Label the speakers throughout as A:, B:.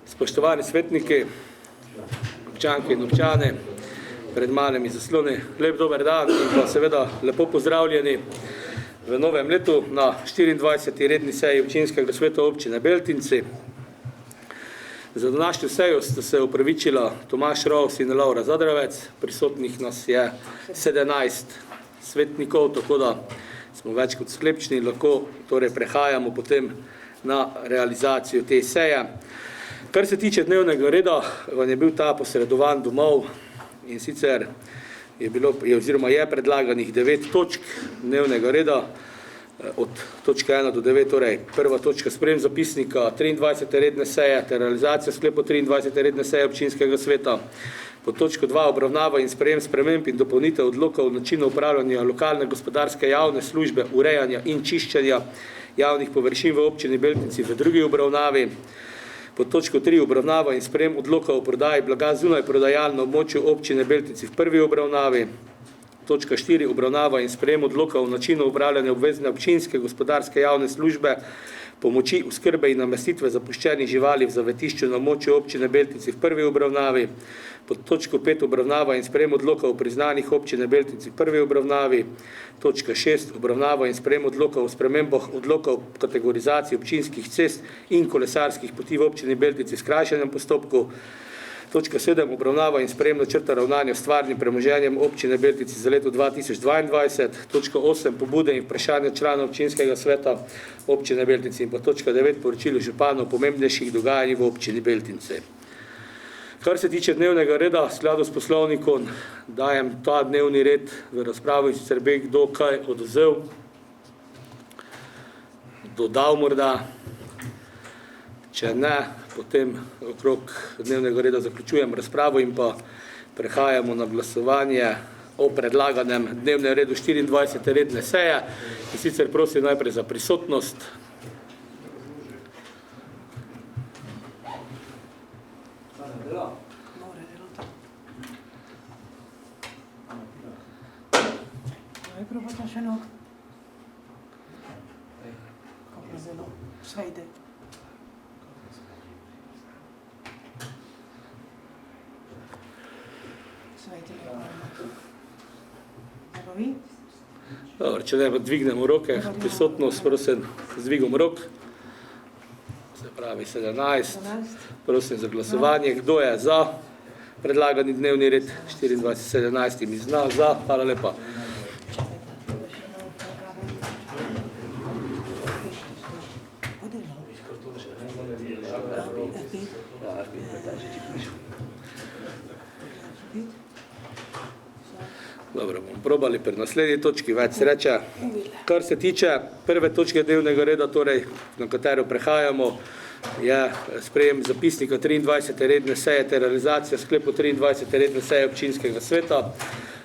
A: Spoštovani svetniki, občanke in občane, pred malimi zasloni, lep dober dan in pa seveda lepo pozdravljeni v novem letu na 24. redni seji občinskega sveta občine Beltinci. Za današnjo sejo sta se opravičila Tomaž Rovs in Laura Zadravec, prisotnih nas je 17 svetnikov, tako da smo več kot sklepčni, lahko torej prehajamo potem na realizacijo te seje. Kar se tiče dnevnega reda, vam je bil ta posredovan domov in sicer je predlaganih 9 točk dnevnega reda, od točke 1 do 9, torej prva točka sprejem zapisnika 23. redne seje ter realizacija sklepa 23. redne seje občinskega sveta. Pod točko 2 obravnava in sprejem sprememb in dopolnitev odloka o načinu upravljanja lokalne gospodarske javne službe, urejanja in čiščenja javnih površin v občini Beltinci v drugi obravnavi. Pod točko 3 obravnava in sprejem odloka o prodaji blaga zunaj prodajalno območju občine Beltinci v prvi obravnavi. Točka 4 obravnava in sprejem odloka o načinu upravljanja obvezne občinske gospodarske javne službe, pomoči, oskrbe in namestitve zapuščenih živali v zavetišču na območju občine Beltinci v prvi obravnavi. Pod točko 5 obravnava in sprejem odloka o priznanjih občine Beltinci v prvi obravnavi. Točka 6 obravnava in sprejem odloka o spremembah odloka o kategorizaciji občinskih cest in kolesarskih poti v občini Beltinci v skrajšanem postopku. Točka 7 obravnava in sprejem načrta ravnanja s stvarnim premoženjem občine Beltinci za leto 2022. Točka 8 pobude in vprašanja članov občinskega sveta občine Beltinci in pa točka 9 poročilo županov o pomembnejših dogajanjih v občini Beltinci. Kar se tiče dnevnega reda, v skladu s poslovnikom dajem ta dnevni red v razpravo in sicer bi kdo kaj odvzel, dodal morda, če ne, potem okrog dnevnega reda zaključujem razpravo in pa prehajamo na glasovanje o predlaganem dnevnem redu 24. redne seje. In sicer prosim najprej za prisotnost. Dobro, če ne dvignemo roke, prisotnost, prosim, z dvigom rok, se pravi 17, prosim za glasovanje, kdo je za predlagani dnevni red 24.17 in zna za, hvala lepa. Dobro, bomo probali pri naslednji točki več sreče. Kar se tiče prve točke dnevnega reda, torej, na katero prehajamo, je sprejem zapisnika 23. redne seje ter realizacija sklepa 23. redne seje občinskega sveta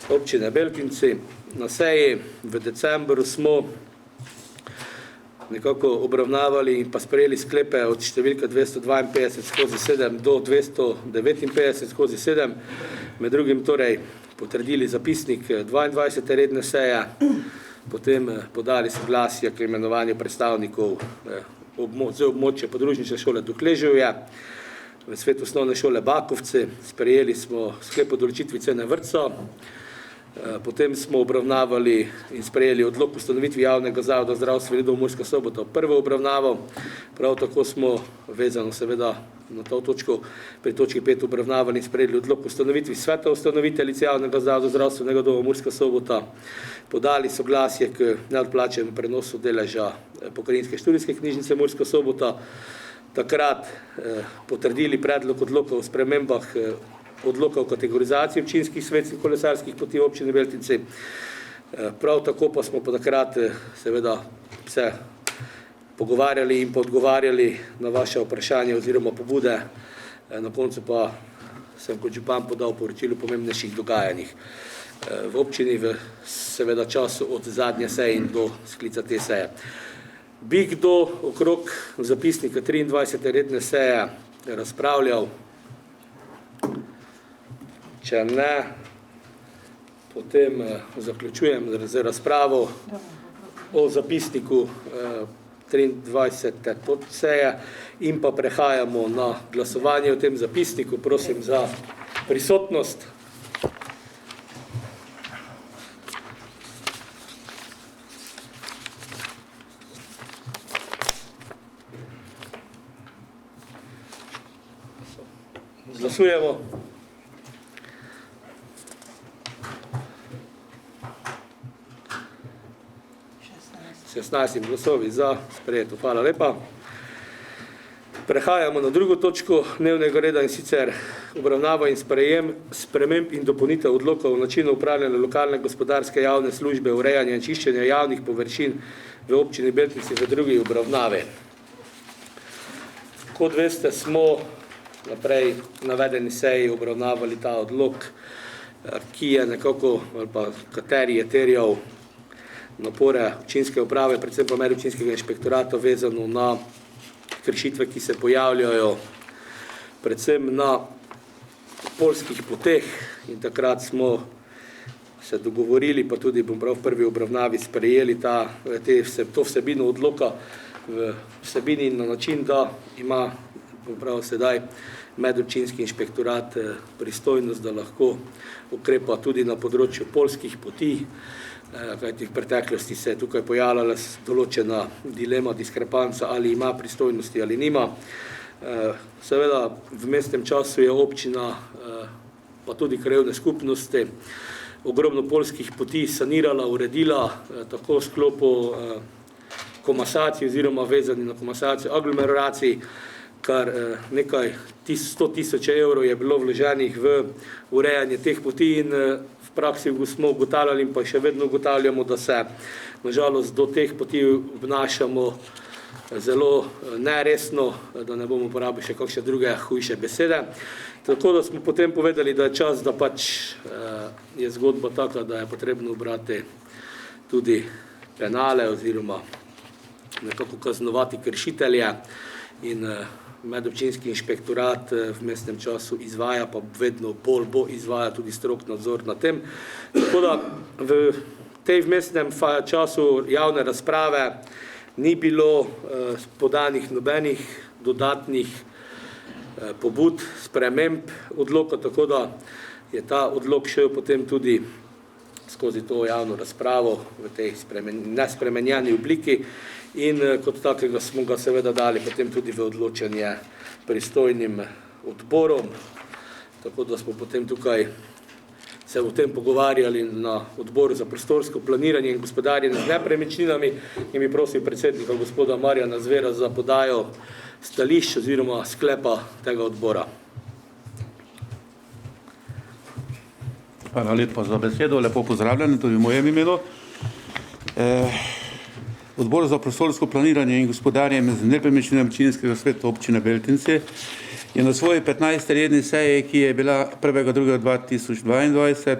A: občine Beltinci. Na seji v decembru smo nekako obravnavali in pa sprejeli sklepe od številka 252/7 do 259/7, med drugim torej potrdili zapisnik 22. redne seje, potem podali soglasje k imenovanju predstavnikov z območja podružnične šole Dokleževje, v svet osnovne šole Bakovci, sprejeli smo sklep o določitvi cene vrtca, potem smo obravnavali in sprejeli odlok o ustanovitvi javnega zavoda zdravstveni dom Murska Sobota v prvo obravnavo, prav tako smo vezano seveda na to točko pri točki 5 obravnavali in sprejeli odlok o ustanovitvi sveta ustanoviteljice javnega zavoda zdravstvenega doma Murska Sobota, podali soglasje k neodplačenemu prenosu deleža pokrajinske študijske knjižnice Murska Sobota, takrat potrdili predlog odloka o spremembah odloka o kategorizaciji občinskih cest in kolesarskih poti v občini Beltinci. Prav tako pa smo takrat seveda se pogovarjali in odgovarjali na vaše vprašanje oziroma pobude. Na koncu pa sem kot župan podal poročilo o pomembnejših dogajanjih v občini v seveda času od zadnje seje in do sklica te seje. Bi kdo okrog zapisnika 23. redne seje razpravljal? Če ne, potem zaključujem z razpravo o zapisniku 23. seje in pa prehajamo na glasovanje o tem zapisniku. Prosim za prisotnost. Glasujemo. S 16 glasovi za sprejeto. Hvala lepa. Prehajamo na drugo točko dnevnega reda, in sicer obravnava in sprejem sprememb in dopolnitev odloka o načinu upravljanja lokalne gospodarske javne službe, urejanja in čiščenja javnih površin v občini Beltinci v drugi obravnavi. Kot veste, smo naprej navedeni seji obravnavali ta odlok, ki je nekako, ali pa kateri je terjal napore občinske uprave, predvsem pa medobčinskega inšpektorata, vezano na kršitve, ki se pojavljajo predvsem na poljskih poteh, in takrat smo se dogovorili, pa tudi bom prav v prvi obravnavi sprejeli to vsebino odloka v vsebini na način, da ima prav sedaj medobčinski inšpektorat pristojnost, da lahko ukrepa tudi na področju poljskih poti, kajti v preteklosti se je tukaj pojavljala določena dilema, diskrepanca, ali ima pristojnosti ali nima. Seveda v mestnem času je občina, pa tudi krajevne skupnosti, ogromno poljskih poti sanirala, uredila, tako v sklopu komasacije oziroma vezani na komasacijo aglomeracij, kar nekaj 100.000 evrov je bilo vloženih v urejanje teh poti, in v praksi smo ugotavljali in pa še vedno ugotavljamo, da se nažalost do teh poti obnašamo zelo neresno, da ne bomo uporabili še kakšne druge hujše besede. Tako da smo potem povedali, da je čas, da pač je zgodba taka, da je potrebno ubrati tudi penale oziroma nekako kaznovati kršitelje, in medobčinski inšpektorat v mestnem času izvaja, pa vedno bolj bo izvaja tudi strog nadzor na tem. Tako da v tej vmesnem času javne razprave ni bilo podanih nobenih dodatnih pobud, sprememb odloka, tako da je ta odlok šel potem tudi skozi to javno razpravo v tej nespremenjeni obliki, in kot takega smo ga seveda dali potem tudi v odločanje pristojnim odborom, tako da smo potem tukaj se o tem pogovarjali na odboru za prostorsko planiranje in gospodarjenje z nepremičninami, in bi prosil predsednika gospoda Marjana Zvera za podajo stališč oziroma sklepa tega odbora.
B: Hvala lepa za besedo, lepo pozdravljeni tudi v mojem imenu. Odbor za prostorsko planiranje in gospodarjenje z nepremičninami občinskega sveta občine Beltinci je na svoji 15. redni seji, ki je bila 1.2.2022,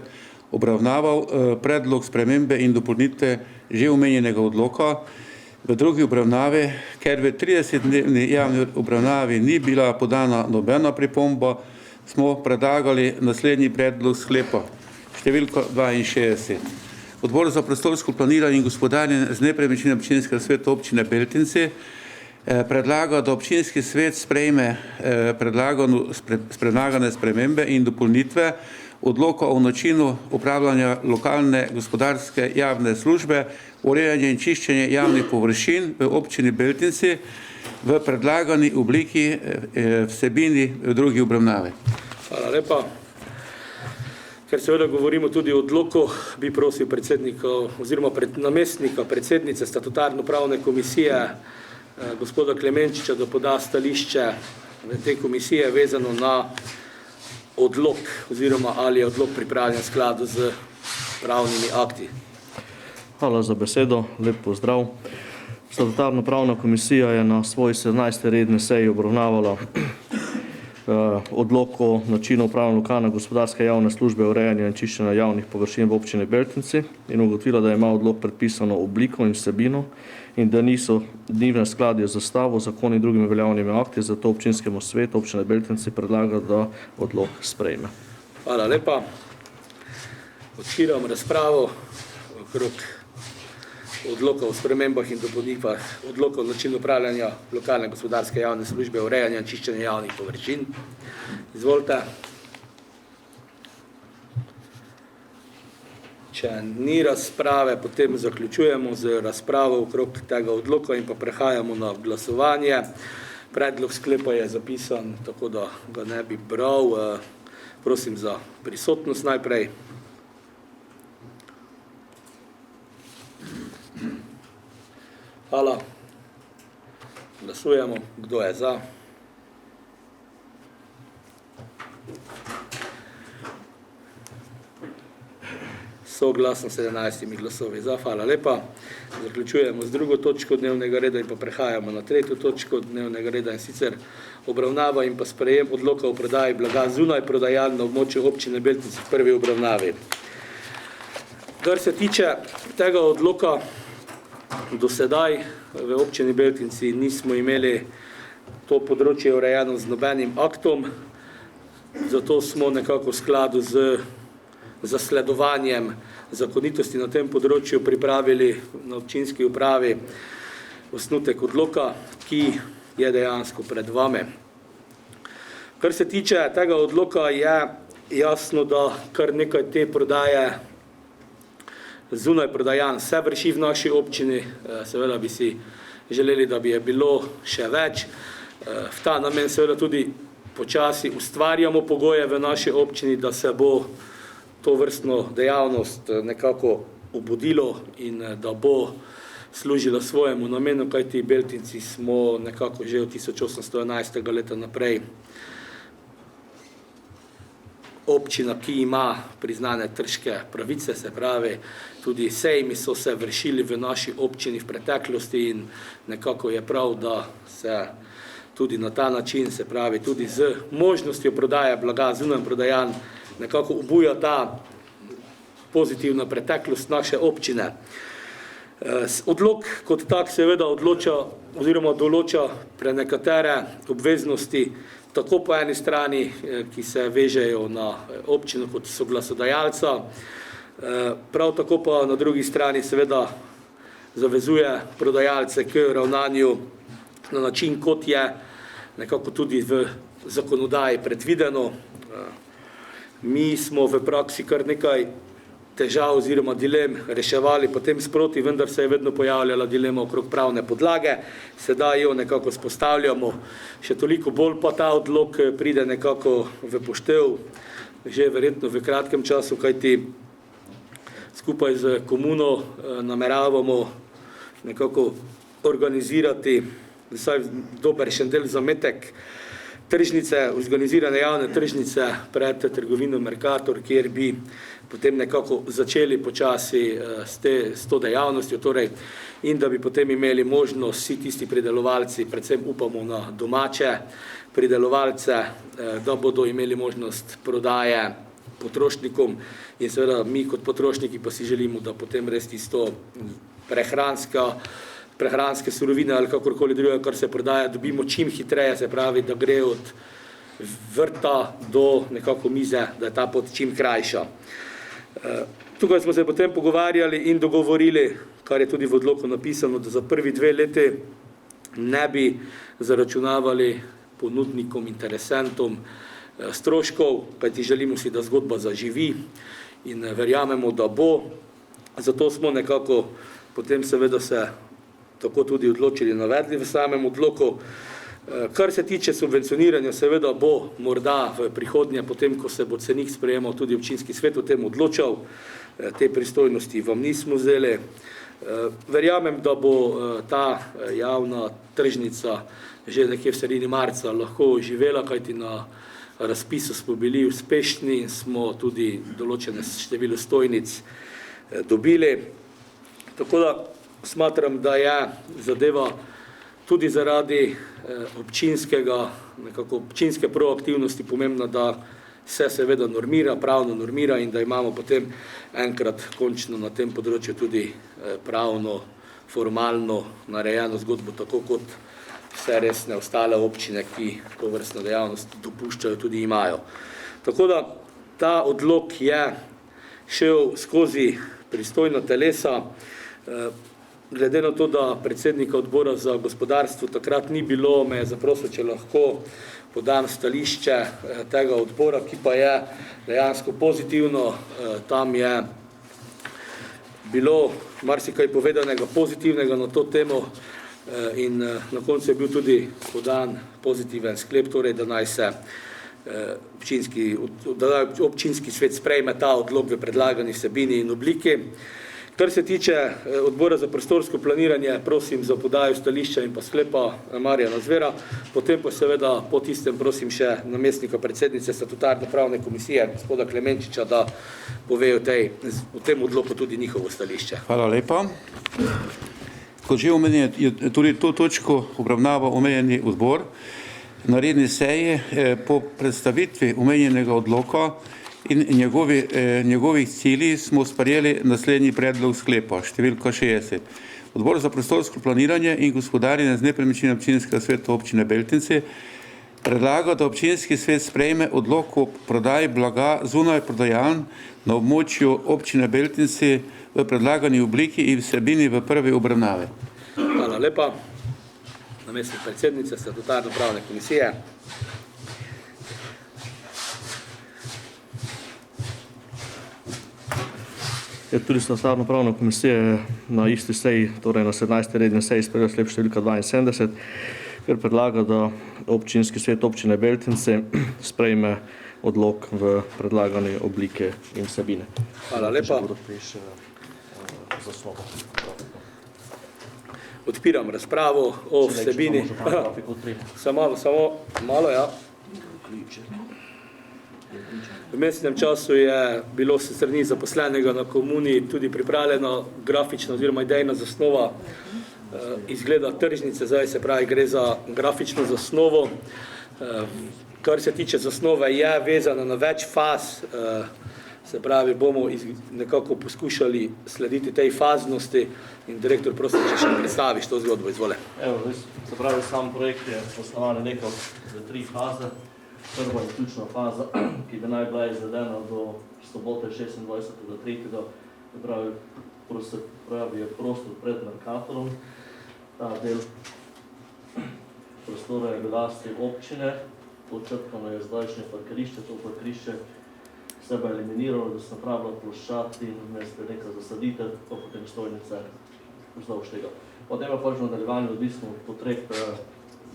B: obravnaval predlog spremembe in dopolnitve že omenjenega odloka v drugi obravnavi, ker v 30-dnevni javni obravnavi ni bila podana nobena pripomba, smo predlagali naslednji predlog sklepa, številka 62. Odbor za prostorsko planiranje in gospodarjenje z nepremičninami občinskega sveta občine Beltinci predlaga, da občinski svet sprejme predlagane spremembe in dopolnitve odloka o načinu upravljanja lokalne gospodarske javne službe, urejanje in čiščenje javnih površin v občini Beltinci v predlagani obliki vsebini v drugi obravnavi.
A: Hvala lepa. Ker seveda govorimo tudi o odloku, bi prosil predsednika oziroma namestnika predsednice statutarno-pravne komisije gospoda Klemenčiča, da poda stališče te komisije vezano na odlok oziroma ali je odlok pripravljen v skladu z pravnimi akti.
C: Hvala za besedo, lep pozdrav. Statutarno-pravna komisija je na svoji 17. redni seji obravnavala odlok o načinu upravljanja lokalne gospodarske javne službe, urejanja in čiščenja javnih površin v občini Beltinci in ugotovila, da ima odlok predpisano obliko in vsebino in da ni v neskladju z ustavo, zakoni in drugimi veljavnimi akti, zato občinskemu svetu občine Beltinci predlaga, da odlok sprejme.
A: Hvala lepa. Odpiram razpravo okrog odloka o spremembah in dopolnitvah odloka o načinu upravljanja lokalne gospodarske javne službe, urejanja in čiščenja javnih površin. Izvolite. Če ni razprave, potem zaključujemo z razpravo okrog tega odloka in pa prehajamo na glasovanje. Predlog sklepa je zapisan, tako da ga ne bi bral. Prosim za prisotnost najprej. Hvala. Glasujemo. Kdo je za? Soglasno 17 glasovi za. Hvala lepa. Zaključujemo z drugo točko dnevnega reda in pa prehajamo na tretjo točko dnevnega reda, in sicer obravnava in pa sprejem odloka o prodaji blaga zunaj prodajaln na območju občine Beltinci v prvi obravnavi. Kar se tiče tega odloka, do sedaj v občini Beltinci nismo imeli to področje urejeno z nobenim aktom, zato smo nekako v skladu z zasledovanjem zakonitosti na tem področju pripravili na občinski upravi osnutek odloka, ki je dejansko pred vami. Kar se tiče tega odloka, je jasno, da kar nekaj te prodaje zunaj prodajaln se vrši v naši občini. Seveda bi si želeli, da bi je bilo še več. V ta namen seveda tudi počasi ustvarjamo pogoje v naši občini, da se bo to vrstno dejavnost nekako obudilo in da bo služila svojemu namenu, kajti Beltinci smo nekako že od 1811. leta naprej občina, ki ima priznane trške pravice, se pravi, tudi sejmi so se vršili v naši občini v preteklosti in nekako je prav, da se tudi na ta način, se pravi, tudi z možnostjo prodaje blaga zunaj prodajaln, nekako obuja ta pozitivna preteklost naše občine. Odlok kot tak seveda odloča oziroma določa prenekatere obveznosti, tako po eni strani, ki se vežejo na občino kot soglasodajalca, prav tako pa na drugi strani seveda zavezuje prodajalce k ravnanju na način, kot je nekako tudi v zakonodaji predvideno. Mi smo v praksi kar nekaj težav oziroma dilem reševali potem sproti, vendar se je vedno pojavljala dilema okrog pravne podlage. Sedaj jo nekako spostavljamo, še toliko bolj pa ta odlok pride nekako v poštev, že verjetno v kratkem času, kajti skupaj z komuno nameravamo nekako organizirati vsaj dober še del zametek tržnice, organizirane javne tržnice pred trgovino Mercator, kjer bi potem nekako začeli počasi s to dejavnostjo, torej, in da bi potem imeli možnost vsi tisti pridelovalci, predvsem upamo na domače pridelovalce, da bodo imeli možnost prodaje potrošnikom, in seveda mi kot potrošniki pa si želimo, da potem res tisto prehranske surovine ali kakorkoli drugega, kar se prodaja, dobimo čim hitreje, se pravi, da gre od vrta do nekako mize, da je ta pot čim krajša. Tukaj smo se potem pogovarjali in dogovorili, kar je tudi v odloku napisano, da za prvi 2 leti ne bi zaračunavali ponudnikom, interesentom stroškov, kajti želimo si, da zgodba zaživi in verjamemo, da bo. Zato smo nekako potem seveda se tako tudi odločili, navedli v samem odloku. Kar se tiče subvencioniranja, seveda bo morda v prihodnje, potem, ko se bo cenik sprejemal, tudi občinski svet o tem odločal, te pristojnosti vam nismo vzeli. Verjamem, da bo ta javna tržnica že nekje v sredini marca lahko živela, kajti na razpisu smo bili uspešni in smo tudi določene število stojnic dobili. Tako da smatram, da je zadeva tudi zaradi občinske proaktivnosti pomembna, da se seveda normira, pravno normira in da imamo potem enkrat končno na tem področju tudi pravno, formalno narejeno zgodbo, tako kot vse resne ostale občine, ki to vrstno dejavnost dopuščajo, tudi imajo. Tako da ta odlok je šel skozi pristojna telesa. glede na to, da predsednika odbora za gospodarstvo takrat ni bilo, me je zaprosil, če lahko podam stališče tega odbora, ki pa je dejansko pozitivno. Tam je bilo marsikaj povedanega pozitivnega na to temo in na koncu je bil tudi podan pozitiven sklep, torej da naj se občinski svet sprejme ta odlok v predlagani vsebini in obliki. Kar se tiče odbora za prostorsko planiranje, prosim za podajo stališča in pa sklepa Marjana Zvera, potem pa seveda po tistem prosim še namestnika predsednice statutarne pravne komisije, gospoda Klemenčiča, da pove o tem odloku tudi njihovo stališče.
B: Hvala lepa. Kot že omenjen, je tudi to točko obravnava omenjeni odbor. Na redni seji po predstavitvi omenjenega odloka in njegovih cilji smo sprejeli naslednji predlog sklepa, številka 60. Odbor za prostorsko planiranje in gospodarjenje z nepremičninami občinskega sveta občine Beltinci predlaga, da občinski svet sprejme odlok o prodaji blaga zunaj prodajaln na območju občine Beltinci v predlagani obliki in vsebini v prvi obravnavi.
A: Hvala lepa. Namestnik predsednice statutarne pravne komisije.
C: Tudi statutarna pravna komisija je na isti seji, torej na 17. redni seji sprejela sklep številka 72, ker predlaga, da občinski svet občine Beltinci sprejme odlok v predlagani oblike in vsebine.
A: Hvala lepa. Odpiram razpravo o vsebini. Samo malo, ja. V mestnem času je bilo s strani zaposlenega na komuni tudi pripravljena grafična oziroma idejna zasnova izgleda tržnice, zdaj se pravi, gre za grafično zasnovo. Kar se tiče zasnove, je vezana na več faz, se pravi, bomo nekako poskušali slediti tej faznosti in direktor, prosim, če še predstaviš to zgodbo, izvole.
C: Evo, se pravi, sam projekt je osnovan nekako v 3 faze. Prva in ključna faza, ki bi naj bila izvedena do sobote 26.3. Pravi je prostor pred Mercatorom. Ta del prostora je v lasti občine, počrpano je zdajšnje parkirišče, to parkirišče se bo eliminiralo, da se napravila ploščad in vmes neka zasaditev, pa potem stojnice vzdolž tega. Potem pa pač v nadaljevanju odvisno od potreb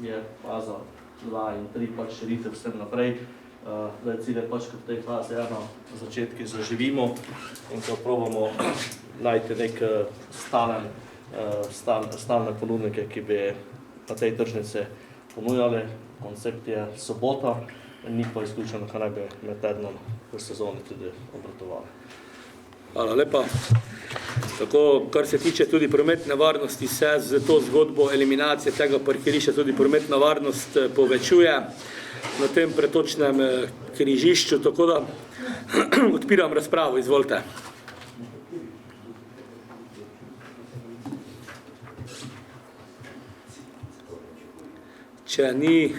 C: je faza 2 in 3 pač širitev vsem naprej. Zdaj cilj je pač, kot v tej fazi na začetki zaživimo in ko probamo najti nek stalne ponudnike, ki bi na tej tržnici ponujali. Koncept je sobota, ni pa izključeno, kaj naj bi med tednom v sezoni tudi obratovali.
A: Hvala lepa. Tako, kar se tiče tudi prometne varnosti, se z to zgodbo eliminacije tega parkirišča tudi prometna varnost povečuje na tem pretočnem križišču, tako da odpiram razpravo, izvolite. Če ni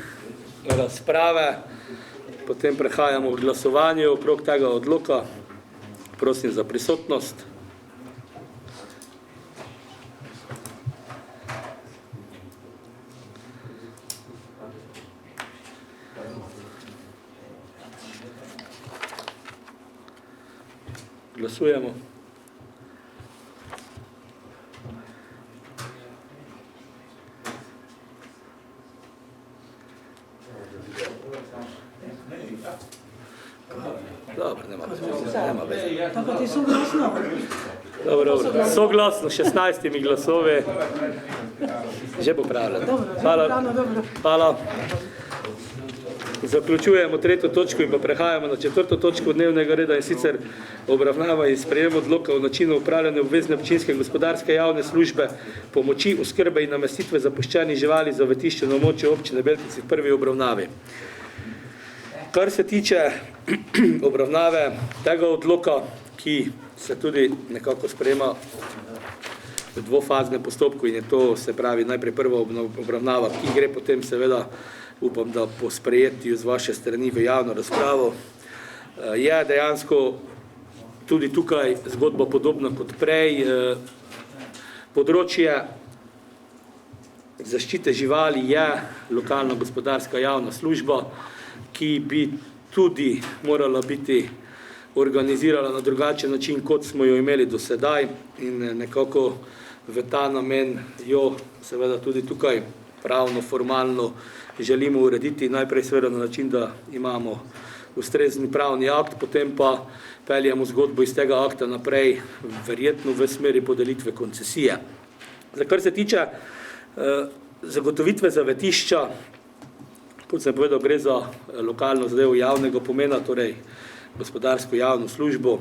A: razprave, potem prehajamo v glasovanje okrog tega odloka. Prosim za prisotnost. Glasujemo. Dobro, nema veze.
D: Tako ti soglasno?
A: Dobro, soglasno, 16 glasovi. Že popravljeno. Hvala. Zaključujemo 3. točko in pa prehajamo na 4. točko dnevnega reda, in sicer obravnava in sprejem odloka o načinu upravljanja obvezne občinske gospodarske javne službe pomoči, oskrbe in namestitve zapuščenih živali za zavetišče na območju občine Beltinci v prvi obravnavi. Kar se tiče obravnave tega odloka, ki se tudi nekako sprejema v dvofaznem postopku, in je to, se pravi, najprej prva obravnava, ki gre potem seveda, upam, da po sprejetju z vaše strani v javno razpravo, je dejansko tudi tukaj zgodba podobna kot prej. Področje zaščite živali je lokalna gospodarska javna služba, ki bi tudi morala biti organizirala na drugačen način, kot smo jo imeli do sedaj, in nekako v ta namen jo seveda tudi tukaj pravno, formalno želimo urediti, najprej seveda na način, da imamo ustrezni pravni akt, potem pa peljemo zgodbo iz tega akta naprej, verjetno v smeri podelitve koncesije. Kar se tiče zagotovitve zavetišča, kot sem povedal, gre za lokalno zadevo javnega pomena, torej gospodarsko javno službo,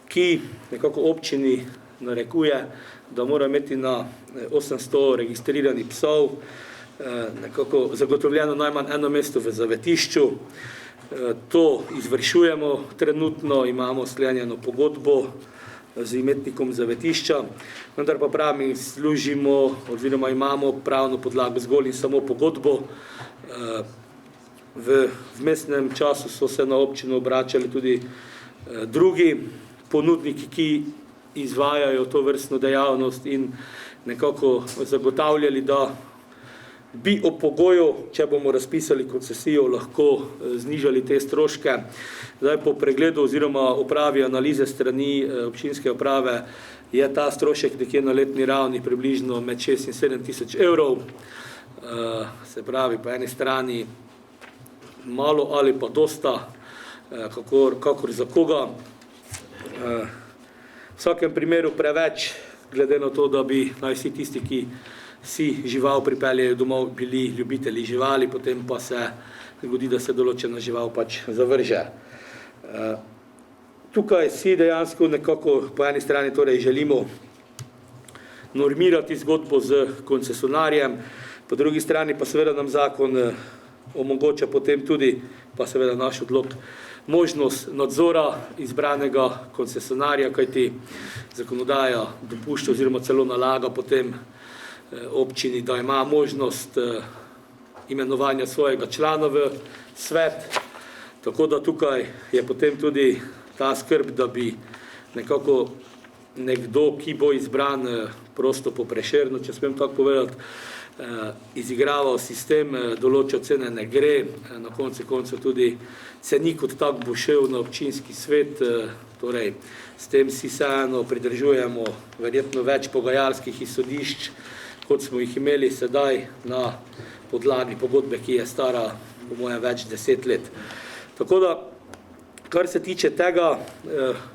A: ki nekako občini narekuje, da mora imeti na 800 registriranih psov nekako zagotovljeno najmanj eno mesto v zavetišču. To izvršujemo trenutno, imamo sklenjeno pogodbo z imetnikom zavetišča, vendar pa pravim, služimo oziroma imamo pravno podlago zgolj in samo pogodbo. V vmesnem času so se na občino obračali tudi drugi ponudniki, ki izvajajo to vrstno dejavnost in nekako zagotavljali, da bi ob pogoju, če bomo razpisali koncesijo, lahko znižali te stroške. Zdaj po pregledu oziroma opravi analize strani občinske uprave je ta strošek nekje na letni ravni približno med 6 in 7 tisoč evrov. Se pravi, po eni strani malo ali pa dosta, kakor za koga. V vsakem primeru preveč, glede na to, da bi naj vsi tisti, ki si žival pripeljejo domov, bili ljubitelji živali, potem pa se zgodi, da se določena žival pač zavrže. Tukaj si dejansko nekako po eni strani torej želimo normirati zgodbo z koncesionarjem, po drugi strani pa seveda nam zakon omogoča potem tudi, pa seveda naš odlok, možnost nadzora izbranega koncesionarja, kajti zakonodaja dopušča oziroma celo nalaga potem občini, da ima možnost imenovanja svojega člana v svet, tako da tukaj je potem tudi ta skrb, da bi nekako nekdo, ki bo izbran prosto po Prešernu, če smem tako povedati, izigraval sistem, določil cene ne gre, na koncu koncev tudi cenik kot tak bo šel na občinski svet, torej s tem si vseeno pridržujemo verjetno več pogajalskih izhodišč, kot smo jih imeli sedaj na podlagi pogodbe, ki je stara po mojem več 10 let. Tako da, kar se tiče tega,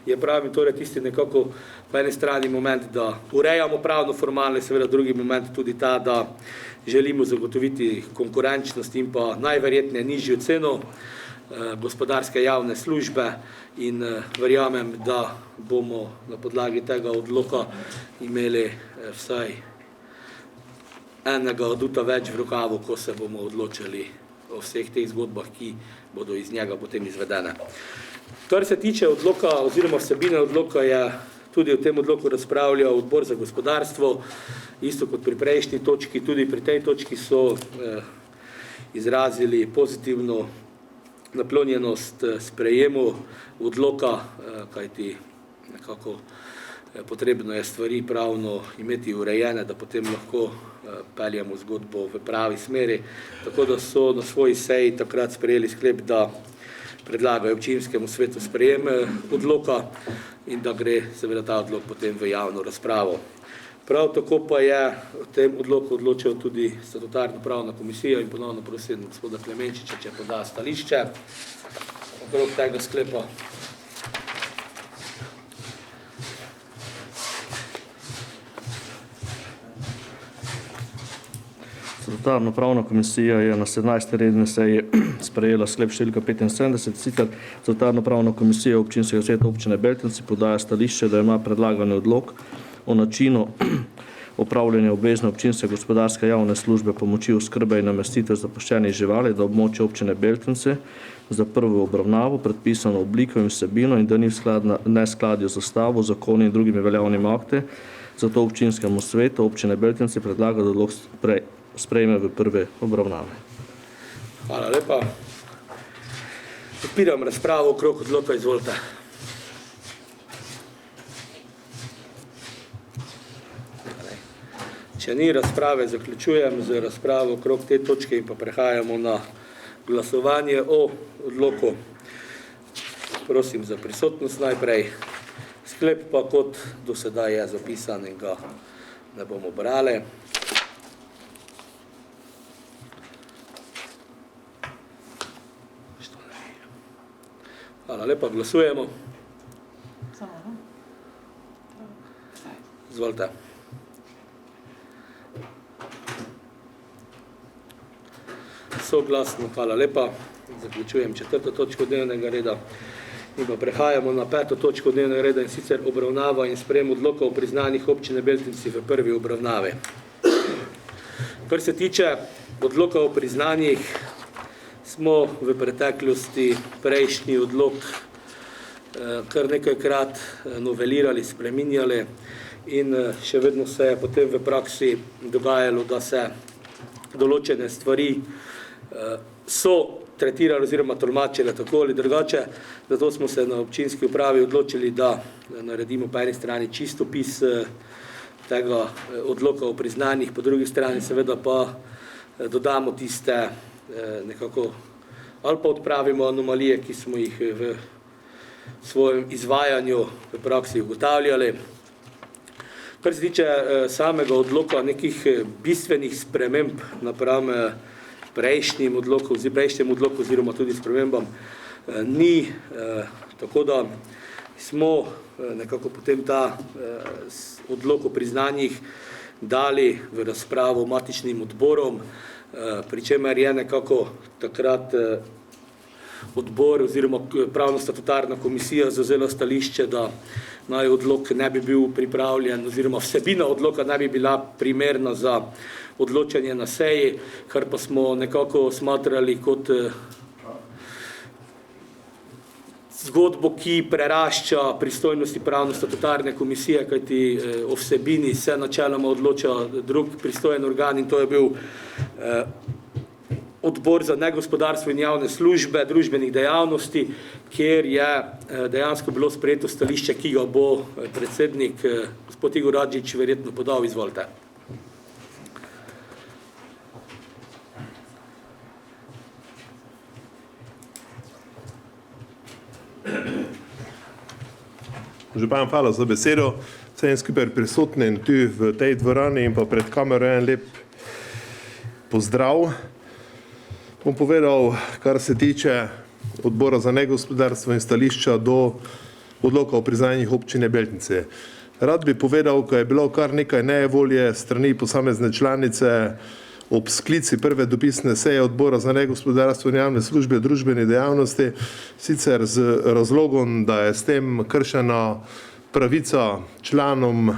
A: je pravim torej tisti nekako po eni strani moment, da urejamo pravno formalno, seveda drugi moment tudi ta, da želimo zagotoviti konkurenčnost in pa najverjetneje nižjo ceno gospodarske javne službe in verjamem, da bomo na podlagi tega odloka imeli vsaj enega aduta več v rokavu, ko se bomo odločili o vseh teh zgodbah, ki bodo iz njega potem izvedene. Kar se tiče odloka oziroma vsebine odloka, je tudi o tem odloku razpravljal Odbor za gospodarstvo, isto kot pri prejšnji točki, tudi pri tej točki so izrazili pozitivno naklonjenost sprejemu odloka, kajti nekako potrebno je stvari pravno imeti urejene, da potem lahko peljemo zgodbo v pravi smeri. Tako da so na svoji seji takrat sprejeli sklep, da predlagajo občinskemu svetu sprejem odloka in da gre seveda ta odlok potem v javno razpravo. Prav tako pa je v tem odloku odločila tudi statutarna pravna komisija in ponovno prosim gospoda Klemenčiča, če poda stališče okrog tega sklepa.
C: Statutarna pravna komisija je na 17. redni seji sprejela sklep številka 75, sicer Statutarna pravna komisija občinskega sveta občine Beltinci podaja stališče, da ima predlagani odlok o načinu opravljanja obvezne občinske gospodarske javne službe pomoči oskrbe in namestitev zapuščenih živali, da območje občine Beltinci za prvo obravnavo predpisano obliko in vsebino in da ni v neskladju z ustavo, zakoni in drugimi veljavnimi akti, zato občinskemu svetu občine Beltinci predlaga, da odlok sprejme v prve obravnave.
A: Hvala lepa. Odpiram razpravo okrog odloka, izvolite. Če ni razprave, zaključujem z razpravo okrog te točke in pa prehajamo na glasovanje o odloku. Prosim za prisotnost najprej. Sklep pa kot do sedaj je zapisan in ga ne bomo brali. Hvala lepa, glasujemo. Izvolite. Soglasno, hvala lepa. Zaključujem 4. točko dnevnega reda. In pa prehajamo na 5. točko dnevnega reda, in sicer obravnava in sprejem odloka o priznanjih občine Beltinci v prvi obravnavi. Kar se tiče odloka o priznanjih, smo v preteklosti prejšnji odlok kar nekajkrat novelirali, spreminjali in še vedno se je potem v praksi dogajalo, da se določene stvari so tretirali oziroma tolmačile tako ali drugače. Zato smo se na občinski upravi odločili, da naredimo po eni strani čistopis tega odloka o priznanjih, po drugi strani seveda pa dodamo tiste nekako ali pa odpravimo anomalije, ki smo jih v svojem izvajanju v praksi ugotavljali. Kar se tiče samega odloka, nekih bistvenih sprememb napram prejšnjemu odloku oziroma tudi spremembam ni, tako da smo nekako potem ta odlok o priznanjih dali v razpravo matičnim odborom, pri čemer je nekako takrat odbor oziroma pravno-statutarna komisija zavzela stališče, da naj odlok ne bi bil pripravljen oziroma vsebina odloka ne bi bila primerna za odločanje na seji, kar pa smo nekako smatrali kot zgodbo, ki prerašča pristojnosti pravno-statutarne komisije, kajti o vsebini se načeloma odloča drug pristojen organ, in to je bil odbor za negospodarstvo in javne službe, družbenih dejavnosti, kjer je dejansko bilo sprejeto stališče, ki ga bo predsednik gospod Igor Radžič verjetno podal. Izvolite.
D: Župan, hvala za besedo. Vsem skupaj prisotnim tu v tej dvorani in pa pred kamero en lep pozdrav. Bom povedal, kar se tiče odbora za negospodarstvo in stališča do odloka o priznanjih občine Beltinci. Rad bi povedal, ko je bilo kar nekaj nejevolje strani posamezne članice ob sklici prve dopisne seje odbora za negospodarstvo in javne službe družbene dejavnosti, sicer z razlogom, da je s tem kršena pravica članom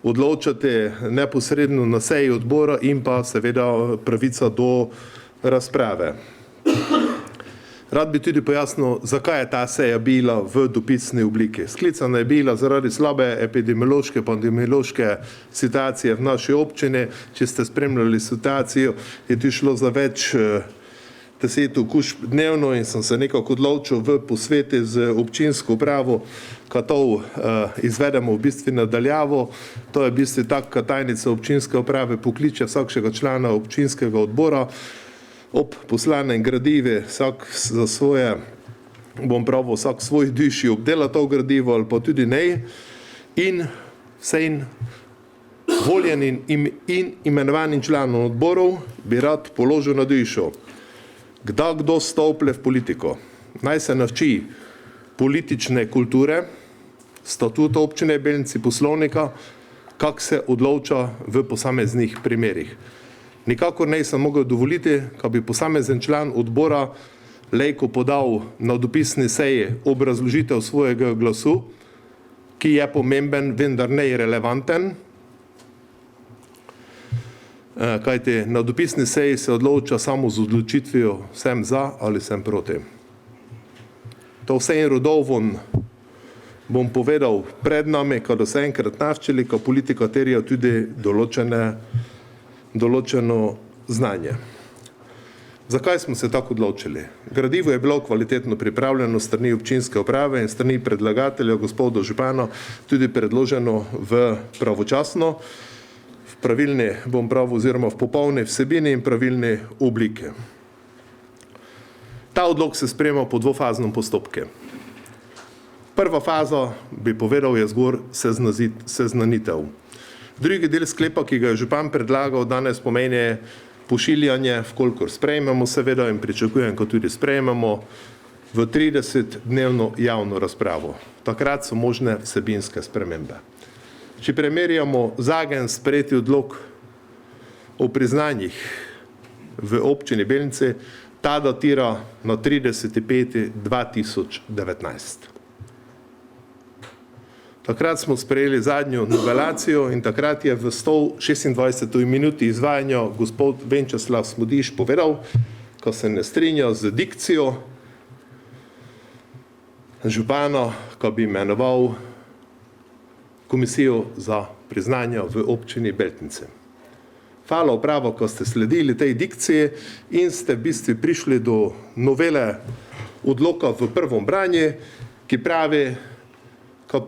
D: odločati neposredno na seji odbora in pa seveda pravica do razprave. Rad bi tudi pojasnil, zakaj je ta seja bila v dopisni obliki. Sklicana je bila zaradi slabe epidemiološke, pandemiološke situacije v naši občini. Če ste spremljali situacijo, je tu šlo za več 10 okužb dnevno in sem se nekako odločil v posveti z občinsko upravo, kaj to izvedemo v bistvu nadaljavo. To je v bistvu tak, kaj tajnica občinske uprave pokliče vsakšega člana občinskega odbora ob poslanem gradivi, vsak za svoje, bom pravil, vsak svoj duši obdela to gradivo ali pa tudi ne, in vsem voljenim in imenovanim članom odborov bi rad položil na dušo, kdo stople v politiko. Naj se navči politične kulture, statuta občine Beltinci, poslovnika, kak se odloča v posameznih primerih. Nikakor ne sem mogel dovoliti, ko bi posamezen član odbora lejko podal na dopisni seji obrazložitev svojega glasu, ki je pomemben, vendar ne relevanten, kajti na dopisni seji se odloča samo z odločitvijo sem za ali sem proti. To vsem rodovom bom povedal pred nami, ko se enkrat navčili, ko politika terja tudi določeno znanje. Zakaj smo se tako odločili? Gradivo je bilo kvalitetno pripravljeno strani občinske uprave in strani predlagatelja, gospoda župana, tudi predloženo v pravočasno. pravilni, bom prav, oziroma v popolni vsebini in pravilni obliki. Ta odlok se sprejema po dvofaznem postopku. Prva faza, bi povedal, je zgor seznanitev. Drugi del sklepa, ki ga je župan predlagal, danes pomeni pošiljanje, vkolikor sprejmemo seveda in pričakujem, ko tudi sprejmemo, v 30-dnevno javno razpravo. Takrat so možne vsebinske spremembe. Če primerjamo zadnji sprejeti odlok o priznanjih v občini Beltinci, ta datira na 30.5.2019. Takrat smo sprejeli zadnjo novelacijo in takrat je v 126. minuti izvajanja gospod Venčeslav Smodiš povedal, ko se ne strinja z dikcijo župana, ko bi imenoval komisijo za priznanja v občini Beltinci. Hvala upravo, ko ste sledili tej dikciji in ste v bistvu prišli do novele odloka v prvom branju, ki pravi, ko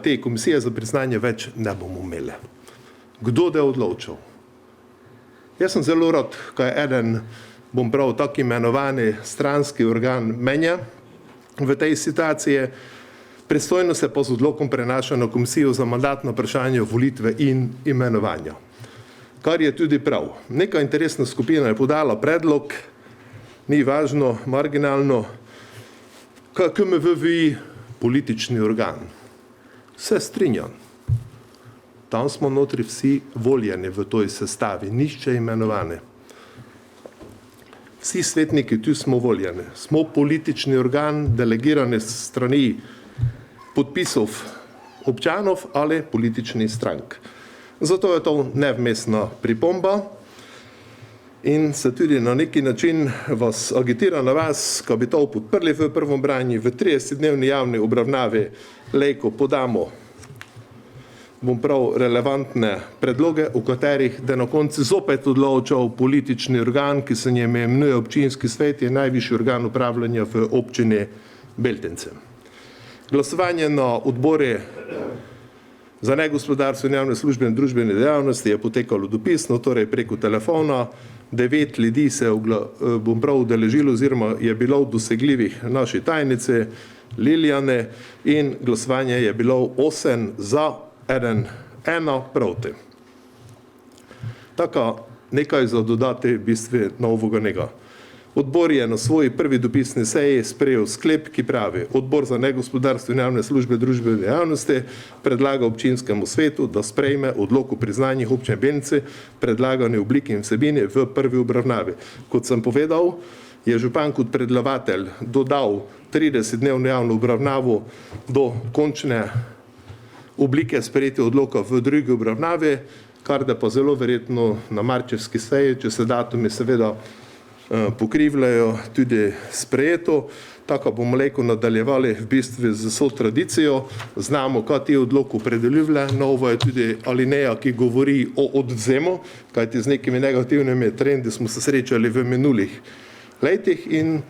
D: te komisije za priznanje več ne bomo imeli. Kdo da je odločil? Jaz sem zelo rad, ko je eden, bom prav, tak imenovani stranski organ menja v tej situaciji, pristojno se pa z odlokom prenaša na komisijo za mandatno vprašanje, volitve in imenovanja. Kar je tudi prav. Neka interesna skupina je podala predlog, ni važno, marginalno, KMVVI, politični organ. Se strinjam. Tam smo notri vsi voljeni v toj sestavi, nišče imenovane. Vsi svetniki tu smo voljeni. Smo politični organ, delegirane strani podpisov občanov ali političnih strank. Zato je to nevmestna pripomba in se tudi na neki način vas agitira na vas, ko bi to podprli v prvom branju, v 30-dnevni javni obravnavi, lejko podamo, bom prav, relevantne predloge, v katerih da na koncu zopet odločal politični organ, ki se njem imenuje občinski svet, je najvišji organ upravljanja v občini Beltinci. Glasovanje na odbori za negospodarstvo in javne službe in družbene dejavnosti je potekalo dopisno, torej preko telefona. 9 ljudi se je, bom prav, udeležilo oziroma je bilo dosegljivih naši tajnici Lilijane in glasovanje je bilo 8 za, 1 proti. Tako nekaj za dodati bistvi novega njega. Odbor je na svoji prvi dopisni seji sprejel sklep, ki pravi: Odbor za negospodarstvo in javne službe družbene dejavnosti predlaga občinskemu svetu, da sprejme odlok o priznanjih občine Beltinci predlagane obliki in vsebini v prvi obravnavi. Kot sem povedal, je župan kot predlagatelj dodal 30-dnevno javno obravnavo do končne oblike sprejeti odloka v drugi obravnavi, kar da pa zelo verjetno na marčevski seji, če se datumi seveda pokrivljajo, tudi sprejeto. Tako bomo lejko nadaljevali v bistvu z vso tradicijo. Znamo, kaj ti odlok opredeljuje. Novo je tudi alineja, ki govori o odvzemu, kajti z nekimi negativnimi trendi smo se srečali v minulih letih in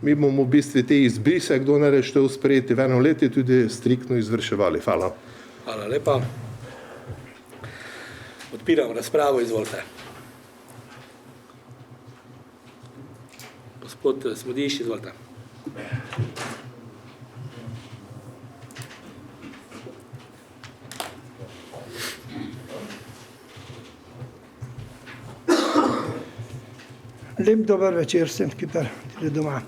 D: mi bomo v bistvu te izbrise, kdo ne reče sprejeti v enem letu, tudi striktno izvrševali. Hvala.
A: Hvala lepa. Odpiram razpravo, izvolite. Gospod Smodiš, izvolite.
E: Lep dober večer vsem, ki pa tudi doma.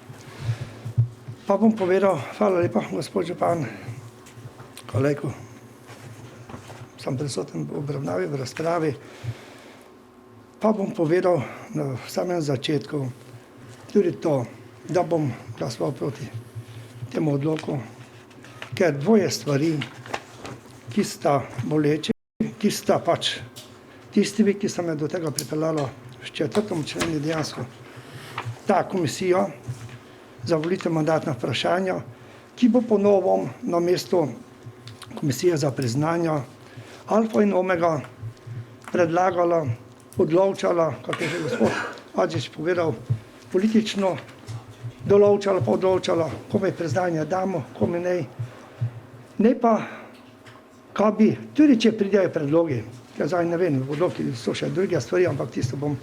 E: Pa bom povedal, hvala lepa, gospod župan, kolegu, sem prisoten v obravnavi, v razpravi. Pa bom povedal na samem začetku tudi to, da bom glasoval proti temu odloku, ker dvoje stvari, ki sta boleče, ki sta pač tisti, ki sta me do tega pripeljala v 4. členu dejansko ta komisija za volitve mandatna vprašanja, ki bo po novom na mesto komisije za priznanja alfa in omega predlagala, odločala, kako je že gospod Adžič povedal, politično določala, pa odločala, kome priznanje damo, kome ne. Ne pa kaj bi, tudi če pridejo predlogi, ja, zdaj ne vem, v odloki so še druge stvari, ampak tisto bom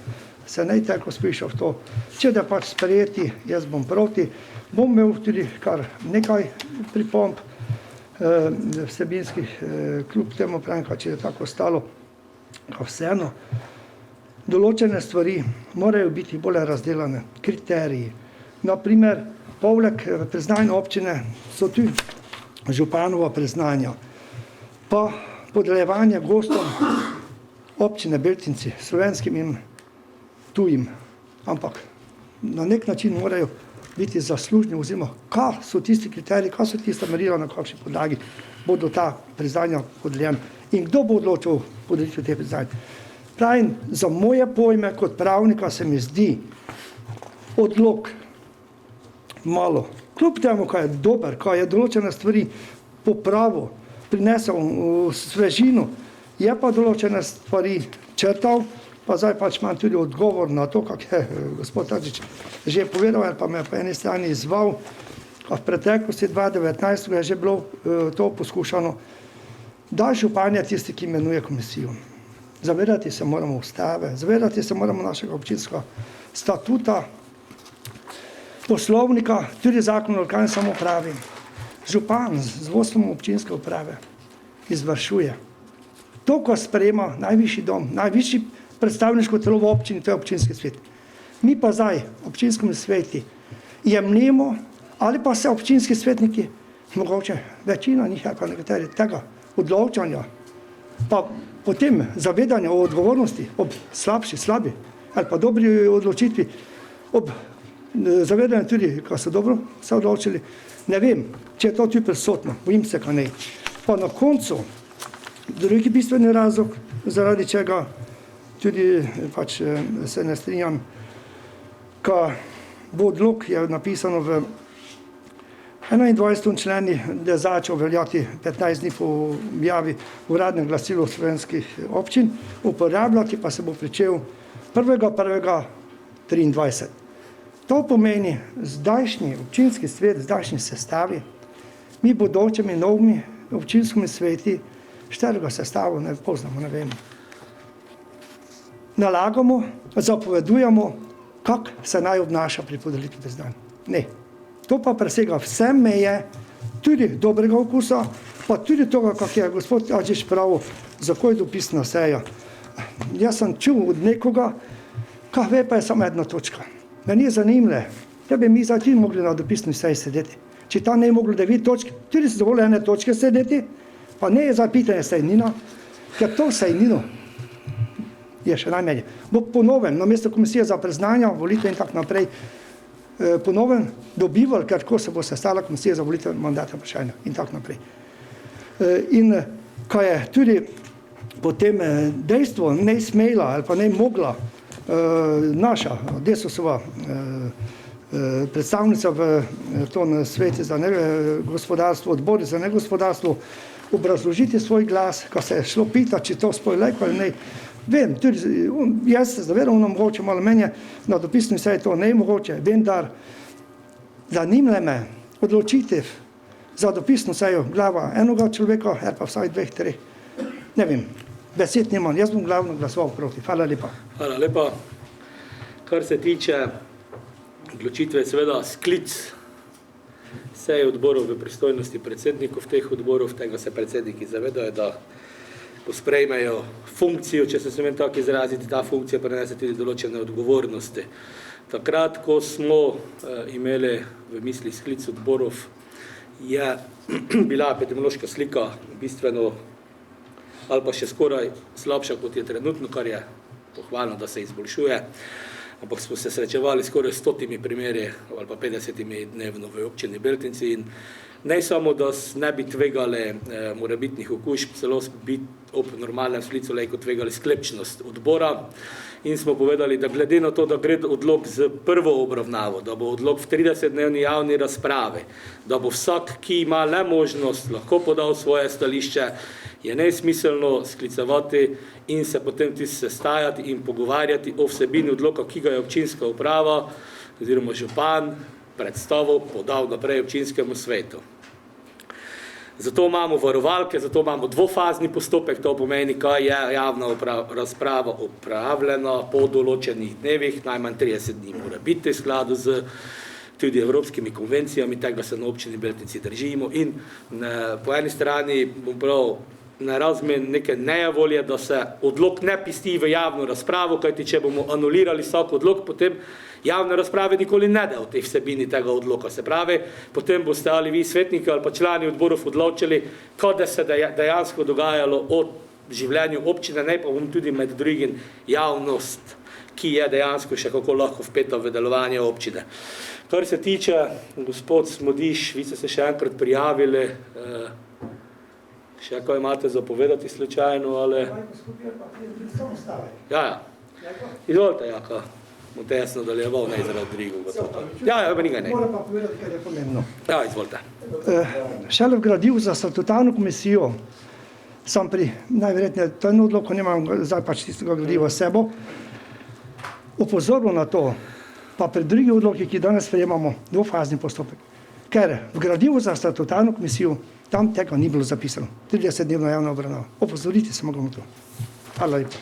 E: se najteko spišal v to. Če da pač sprejeti, jaz bom proti, bom imel tudi kar nekaj pripomb vsebinskih, kljub temu pravim, če je tako ostalo, a vseeno, določene stvari morajo biti bolj razdelane, kriteriji. Naprimer, poleg priznanja občine so tu županova priznanja, pa podeljevanje gostom občine Beltinci, slovenskim in tujim, ampak na nek način morajo biti zaslužni, oziroma kaj so tisti kriteriji, kaj so tiste merila, na kakšni podlagi bodo ta priznanja podeljena in kdo bo odločil podelitev te priznanja. Pravim, za moje pojme kot pravnika se mi zdi odlok malo, kljub temu, kaj je dober, kaj je določene stvari popravil, prinesel svežino, je pa določene stvari črtal, pa zdaj pač imam tudi odgovor na to, kak je gospod Tadžič že povedal, pa me po eni strani izval, a v preteklosti 2019 je že bilo to poskušano, da župan je tisti, ki imenuje komisijo. Zavedati se moramo ustave, zavedati se moramo našega občinskega statuta, poslovnika, tudi zakon o lokalni samoupravi. Župan z vodstvom občinske uprave izvršuje. To, ko sprejema najvišji dom, najvišji predstavniško telo v občini, to je občinski svet. Mi pa zdaj, občinskimi sveti, jemljemo, ali pa se občinski svetniki, mogoče večina njih, ali pa nekateri tega odločanja, pa potem zavedanja o odgovornosti ob slabi ali pa dobri odločitvi, ob zavedanju tudi, ko so dobro se odločili, ne vem, če je to tudi prisotno, bojim se, ka ne. Pa na koncu, drugi bistveni razlog, zaradi čega tudi pač se ne strinjam, ka bo odlok, je napisano v 21. členi, da je začel veljati 15 dni po objavi v uradnem glasilu slovenskih občin, uporabljati pa se bo pričel 1.1.23. To pomeni zdajšnji občinski svet, zdajšnji sestavi, mi bodočimi novimi občinskimi sveti, šterega sestavu ne poznamo, ne vemo. Nalagamo, zapovedujemo, kako se naj obnaša pri podelitvi priznanja. Ne. To pa presega vse meje, tudi dobrega okusa, pa tudi toga, kak je gospod Tadžič pravil, zakaj je dopisna seja. Jaz sem čul od nekoga, kaj ve, pa je samo jedna točka. Meni je zanimljivo, da bi mi zdaj tudi mogli na dopisni seji sedeti. Če tam ne je moglo 9 točk, tudi so dovolj ene točke sedeti, pa ne je za pitanje sejnina, ker to sejnino je še najmenje. Bo ponoven, namesto komisije za priznanja, volitve in tak naprej, ponoven dobival, ker ko se bo sestala komisija za volitve mandata vprašanja in tak naprej. In ko je tudi potem dejstvo ne smela ali pa ne mogla naša Desusova predstavnica v tom sveti za gospodarstvo, odbori za negospodarstvo, obrazložiti svoj glas, ko se je šlo pitati, či to spoj lajko ali ne. Vem, tudi jaz se zavedam, ono mogoče malo menje, na dopisni seji to ne je mogoče, vendar zanimljivo me odločitev za dopisno sejo glava enega človeka, ali pa vsaj 2, 3, ne vem, besed nimam, jaz bom glavno glasoval proti. Hvala lepa.
A: Hvala lepa. Kar se tiče odločitve, seveda sklic seje odborov v pristojnosti predsednikov teh odborov, tega se predsedniki zavedajo, da posprejmejo funkcijo, če se smem tako izraziti, ta funkcija prenese tudi določene odgovornosti. Takrat, ko smo imeli v misli sklic odborov, je bila epidemiološka slika bistveno ali pa še skoraj slabša, kot je trenutno, kar je pohvalno, da se izboljšuje. Ampak smo se srečevali skoraj 100 primeri ali pa 50 dnevno v občini Beltinci in ne samo, da ne bi tvegali morebitnih okužb, celo bi ob normalnem sklicu lejko tvegali sklepčnost odbora in smo povedali, da glede na to, da gre odlok z prvo obravnavo, da bo odlok v 30-dnevni javni razpravi, da bo vsak, ki ima le možnost, lahko podal svoje stališče, je nesmiselno sklicevati in se potem tudi sestajati in pogovarjati o vsebini odloka, ki ga je občinska uprava oziroma župan predstavil, podal naprej občinskemu svetu. Zato imamo varovalke, zato imamo dvofazni postopek, to pomeni, kaj je javna razprava opravljena po določenih dnevih, najmanj 30 dni mora biti v skladu z tudi evropskimi konvencijami, tega se na občini Beltinci držimo in po eni strani bom prav na razmen neke nejevolje, da se odlok ne pisti v javno razpravo, kajti če bomo anulirali vsak odlok, potem javne razprave nikoli ne da o tej vsebini tega odloka. Se pravi, potem boste ali vi svetniki ali pa člani odborov odločili, kaj se dejansko dogajalo o življenju občine, ne pa bom tudi med drugim javnost, ki je dejansko še kako lahko vpeta v delovanje občine. Kar se tiče, gospod Smodiš, vi ste se še enkrat prijavili, še kaj imate za povedati slučajno, ali... Ja. Izvolite, Jaka. Bom te jaz nadaljeval, ne zaradi drugega. Ja, nekaj ne.
E: Moram pa povedati, kar je pomembno.
A: Ja, izvolite.
E: Šele v gradivu za statutarno komisijo sem najverjetneje, to je odloko, nemam zdaj pač tistega gradiva sebo, opozoril na to, pa pri drugih odlokih, ki danes sprejemamo, dvofazni postopek. Ker v gradivu za statutarno komisijo tam tega ni bilo zapisano. 30-dnevna javna obravnava. Opozoriti se moramo to. Hvala lepa.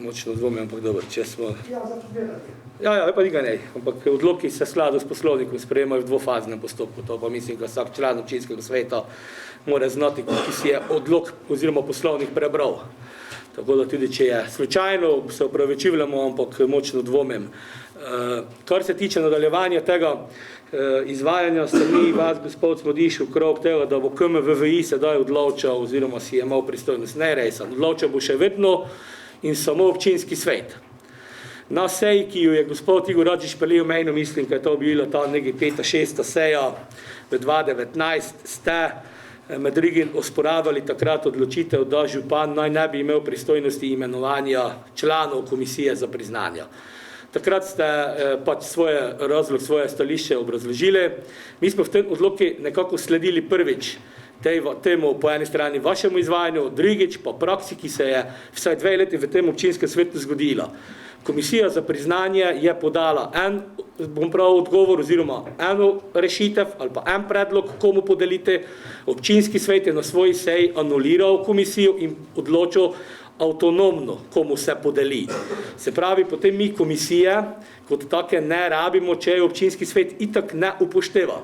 A: Močno dvomim, ampak dobro, če smo...
E: Ja, zato gledati.
A: Ja, pa nikaj ne. Ampak odloki se skladu s poslovnikom sprejemajo v dvofaznem postopku. To pa mislim, da vsak član občinskega sveta mora znati, ki si je odlok oziroma poslovnik prebral. Tako da tudi, če je slučajno, se opravičujemo, ampak močno dvomim. Kar se tiče nadaljevanja tega izvajanja strani vas, gospod Smodiš, okrog tega, da bo KMVVI sedaj odločal oziroma si je imel pristojnost, ne resen. Odločal bo še vedno in samo občinski svet. Na seji, ki jo je gospod Igor Radžič pelil mejno, mislim, da je to bila ta nekaj 5. 6. seja v 2019, ste med drugim osporavali takrat odločitev, da župan naj ne bi imel pristojnosti imenovanja članov komisije za priznanja. Takrat ste pač svoje stališče obrazložili. Mi smo v tem odloki nekako sledili prvič temu po eni strani vašemu izvajanju, drugič pa praksi, ki se je vsaj 2 leti v tem občinskem svetu zgodila. Komisija za priznanje je podala odgovor oziroma eno rešitev ali pa en predlog, komu podelite. Občinski svet je na svoji seji anuliral komisijo in odločil avtonomno, komu se podeli. Se pravi, potem mi komisije kot take ne rabimo, če je občinski svet itak ne upošteva.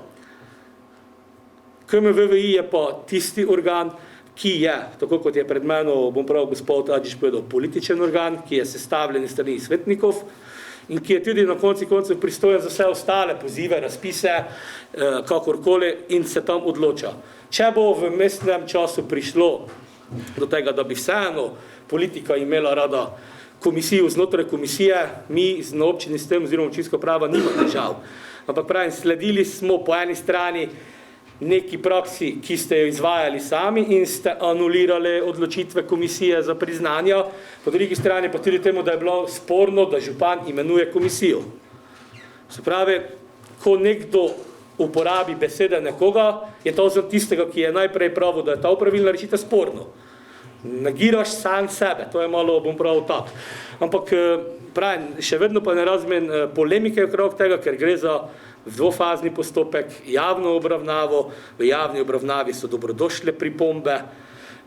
A: KMVVI je pa tisti organ, ki je, tako kot je pred meno, bom prav gospod Adžič povedal, političen organ, ki je sestavljen iz strani svetnikov in ki je tudi na koncu koncev pristojen za vse ostale pozive, razpise, kakorkoli in se tam odloča. Če bo v mestnem času prišlo do tega, da bi vseeno politika imela rada komisijo znotraj komisije, mi na občini s tem oziroma občinsko pravo nima težav. Ampak pravim, sledili smo po eni strani neki praksi, ki ste jo izvajali sami in ste anulirali odločitve komisije za priznanja, po drugi strani pa tudi temu, da je bilo sporno, da župan imenuje komisijo. Se pravi, ko nekdo uporabi besede nekoga, je to za tistega, ki je najprej pravo, da je ta pravilna rešitev sporno. Negiraš sam sebe, to je malo, bom pravil tak. Ampak pravim, še vedno pa ne razumem polemike okrog tega, ker gre za dvofazni postopek, javno obravnavo. V javni obravnavi so dobrodošle pripombe,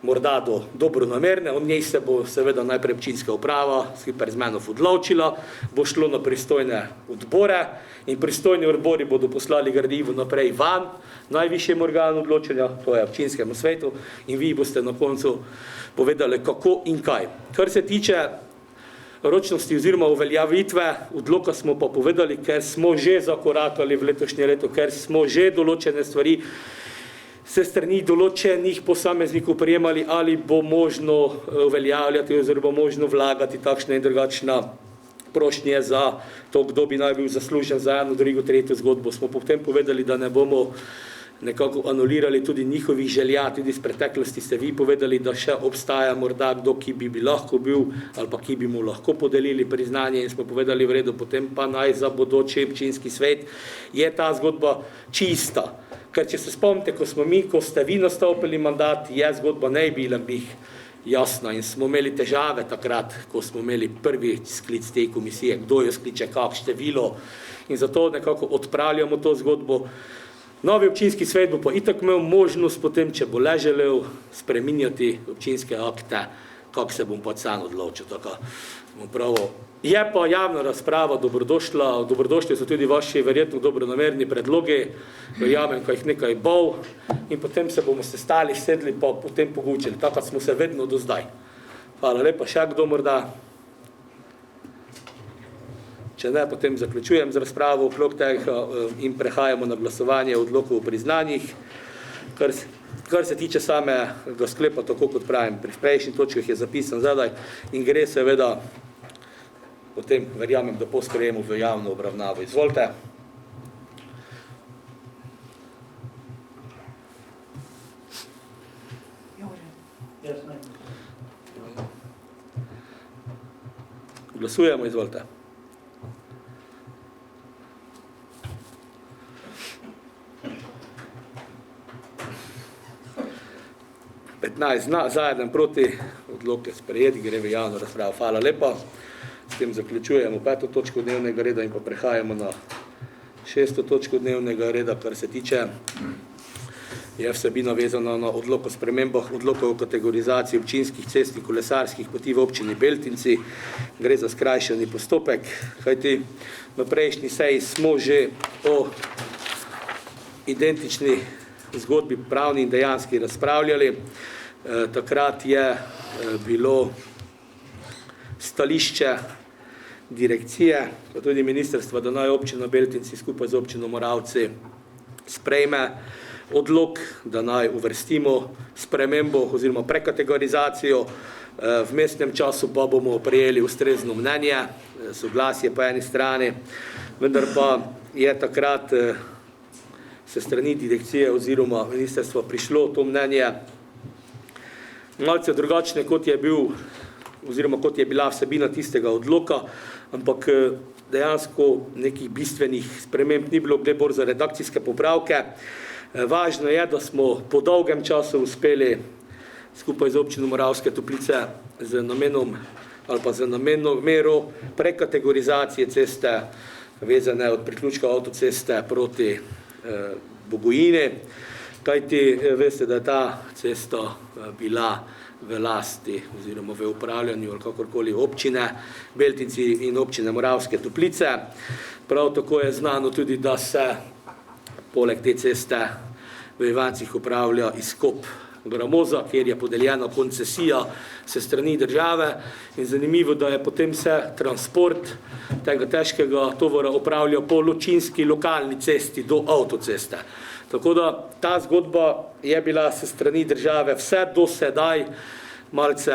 A: morda dobronamerne, o njej se bo seveda najprej občinska uprava skupaj z menov odločila, bo šlo na pristojne odbore in pristojni odbori bodo poslali gradivo naprej van, najvišjem organu odločanja, to je občinskemu svetu, in vi boste na koncu povedali, kako in kaj. Kar se tiče ročnosti oziroma uveljavitve, odloka smo pa povedali, ker smo že zakorakali v letošnje leto, ker smo že določene stvari se strani določenih posameznikov prijemali, ali bo možno uveljavljati oziroma možno vlagati takšne in drugačne prošnje za to, kdo bi naj bil zaslužen za eno, drugo, tretjo zgodbo. Smo potem povedali, da ne bomo nekako anulirali tudi njihovih želja, tudi iz preteklosti ste vi povedali, da še obstaja morda kdo, ki bi lahko bil ali pa ki bi mu lahko podelili priznanje in smo povedali v redu, potem pa naj za bodoči občinski svet je ta zgodba čista. Ker če se spomnite, ko ste vi nastopili mandat, je zgodba ne bila bih jasna in smo imeli težave takrat, ko smo imeli prvi sklic te komisije, kdo jo skliče, kak število in zato nekako odpravljamo to zgodbo. Novi občinski svet bo pa itak imel možnost potem, če bo le želel spreminjati občinske akte, kako se bom pač sam odločil. Tako bom pravil. Je pa javna razprava dobrodošla, dobrodošli so tudi vaši verjetno dobronamerni predlogi, verjamem, ko jih nekaj bol, in potem se bomo sestali, sedli pa potem pogučili, tako smo se vedno do zdaj. Hvala lepa, še kdo morda? Če ne, potem zaključujem z razpravo okrog tega in prehajamo na glasovanje odlokov o priznanjih. Kar se tiče samega sklepa, tako kot pravim, pri prejšnjih točkah je zapisan zadaj in gre seveda potem, verjamem, da po sprejemu v javno obravnavo. Izvolite. Glasujemo, izvolite. Za 1 proti, odlok je sprejet, gre v javno razpravo. Hvala lepa. S tem zaključujemo 5. točko dnevnega reda in pa prehajamo na 6. točko dnevnega reda, kar se tiče je vsebina vezana na odlok o spremembah odloka o kategorizaciji občinskih cest in kolesarskih poti v občini Beltinci. Gre za skrajšani postopek, kajti v prejšnji seji smo že o identični zgodbi pravni in dejanski razpravljali. Takrat je bilo stališče direkcije, pa tudi ministrstva, da naj občina Beltinci skupaj z občino Moravci sprejme odlok, da naj uvrstimo spremembo oziroma prekategorizacijo. V mestnem času pa bomo prejeli ustrezno mnenje, soglasje po eni strani, vendar pa je takrat se strani direkcije oziroma ministrstva prišlo to mnenje malce drugačne, kot je bil oziroma kot je bila vsebina tistega odloka, ampak dejansko nekih bistvenih sprememb ni bilo, gre bolj za redakcijske popravke. Važno je, da smo po dolgem času uspeli skupaj z občino Moravske Toplice z namenom ali pa z namero prekategorizacije ceste vezane od priključka avtoceste proti Bogojini, kajti veste, da je ta cesta bila v lasti oziroma v upravljanju ali kakorkoli občine Beltinci in občine Moravske Toplice. Prav tako je znano tudi, da se poleg te ceste v Ivancih upravlja izkop gramoza, kjer je podeljena koncesija se strani države in zanimivo, da je potem se transport tega težkega tovora upravlja po ločinski lokalni cesti do avtoceste. Tako da ta zgodba je bila se strani države vse do sedaj malce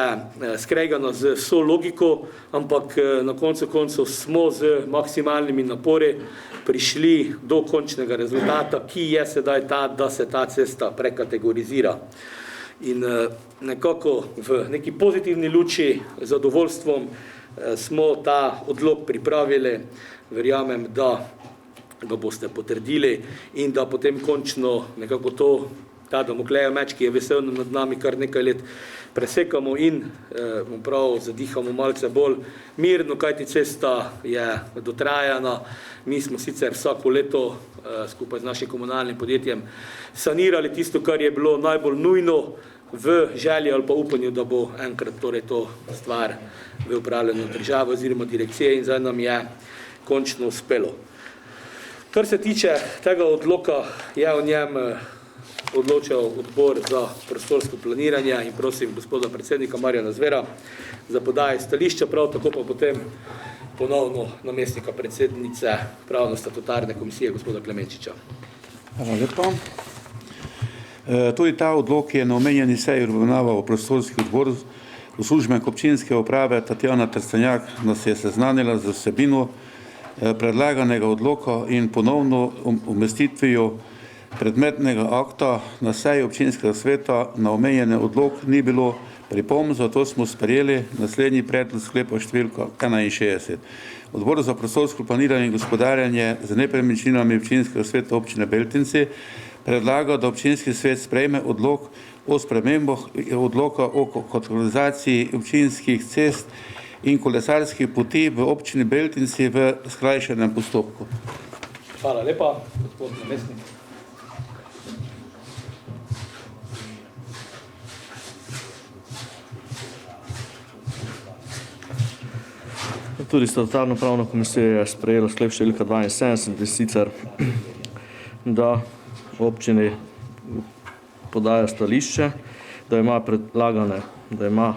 A: skregana z vso logiko, ampak na koncu koncev smo z maksimalnimi napori prišli do končnega rezultata, ki je sedaj ta, da se ta cesta prekategorizira. In nekako v neki pozitivni luči zadovoljstvom smo ta odlok pripravili, verjamem, da ga boste potrdili in da potem končno nekako ta Damoklejev meč, ki je visel nad nami kar nekaj let, presekamo in prav zadihamo malce bolj mirno, kajti cesta je dotrajana. Mi smo sicer vsako leto skupaj z našim komunalnim podjetjem sanirali tisto, kar je bilo najbolj nujno v želji ali pa upanju, da bo enkrat torej to stvar v upravljanju države oziroma direkcije in zdaj nam je končno uspelo. Kar se tiče tega odloka, je o njem odločal odbor za prostorsko planiranje in prosim gospoda predsednika Marjana Zvera za podaje stališča, prav tako pa potem ponovno namestnika predsednice pravno-statutarne komisije gospoda Klemenčiča.
B: Hvala lepa. Tudi ta odlok je na omenjeni seji obravnaval prostorski odbor. Uslužbenka občinske uprave Tatjana Trstenjak nas je seznanila z vsebino predlaganega odloka in ponovno umestitvijo predmetnega akta na seji občinskega sveta na omenjeni odlok ni bilo pripomb, zato smo sprejeli naslednji predlog sklepa številka 61. Odbor za prostorsko planiranje in gospodarjenje z nepremičninami občinskega sveta občine Beltinci predlaga, da občinski svet sprejme odlok o spremembah odloka o kategorizaciji občinskih cest in kolesarskih poti v občini Beltinci v skrajšanem postopku.
A: Hvala lepa, gospod namestnik.
C: Tudi statutarno pravno komisijo je sprejelo sklep številka 72, in sicer, da občini podaja stališče, da ima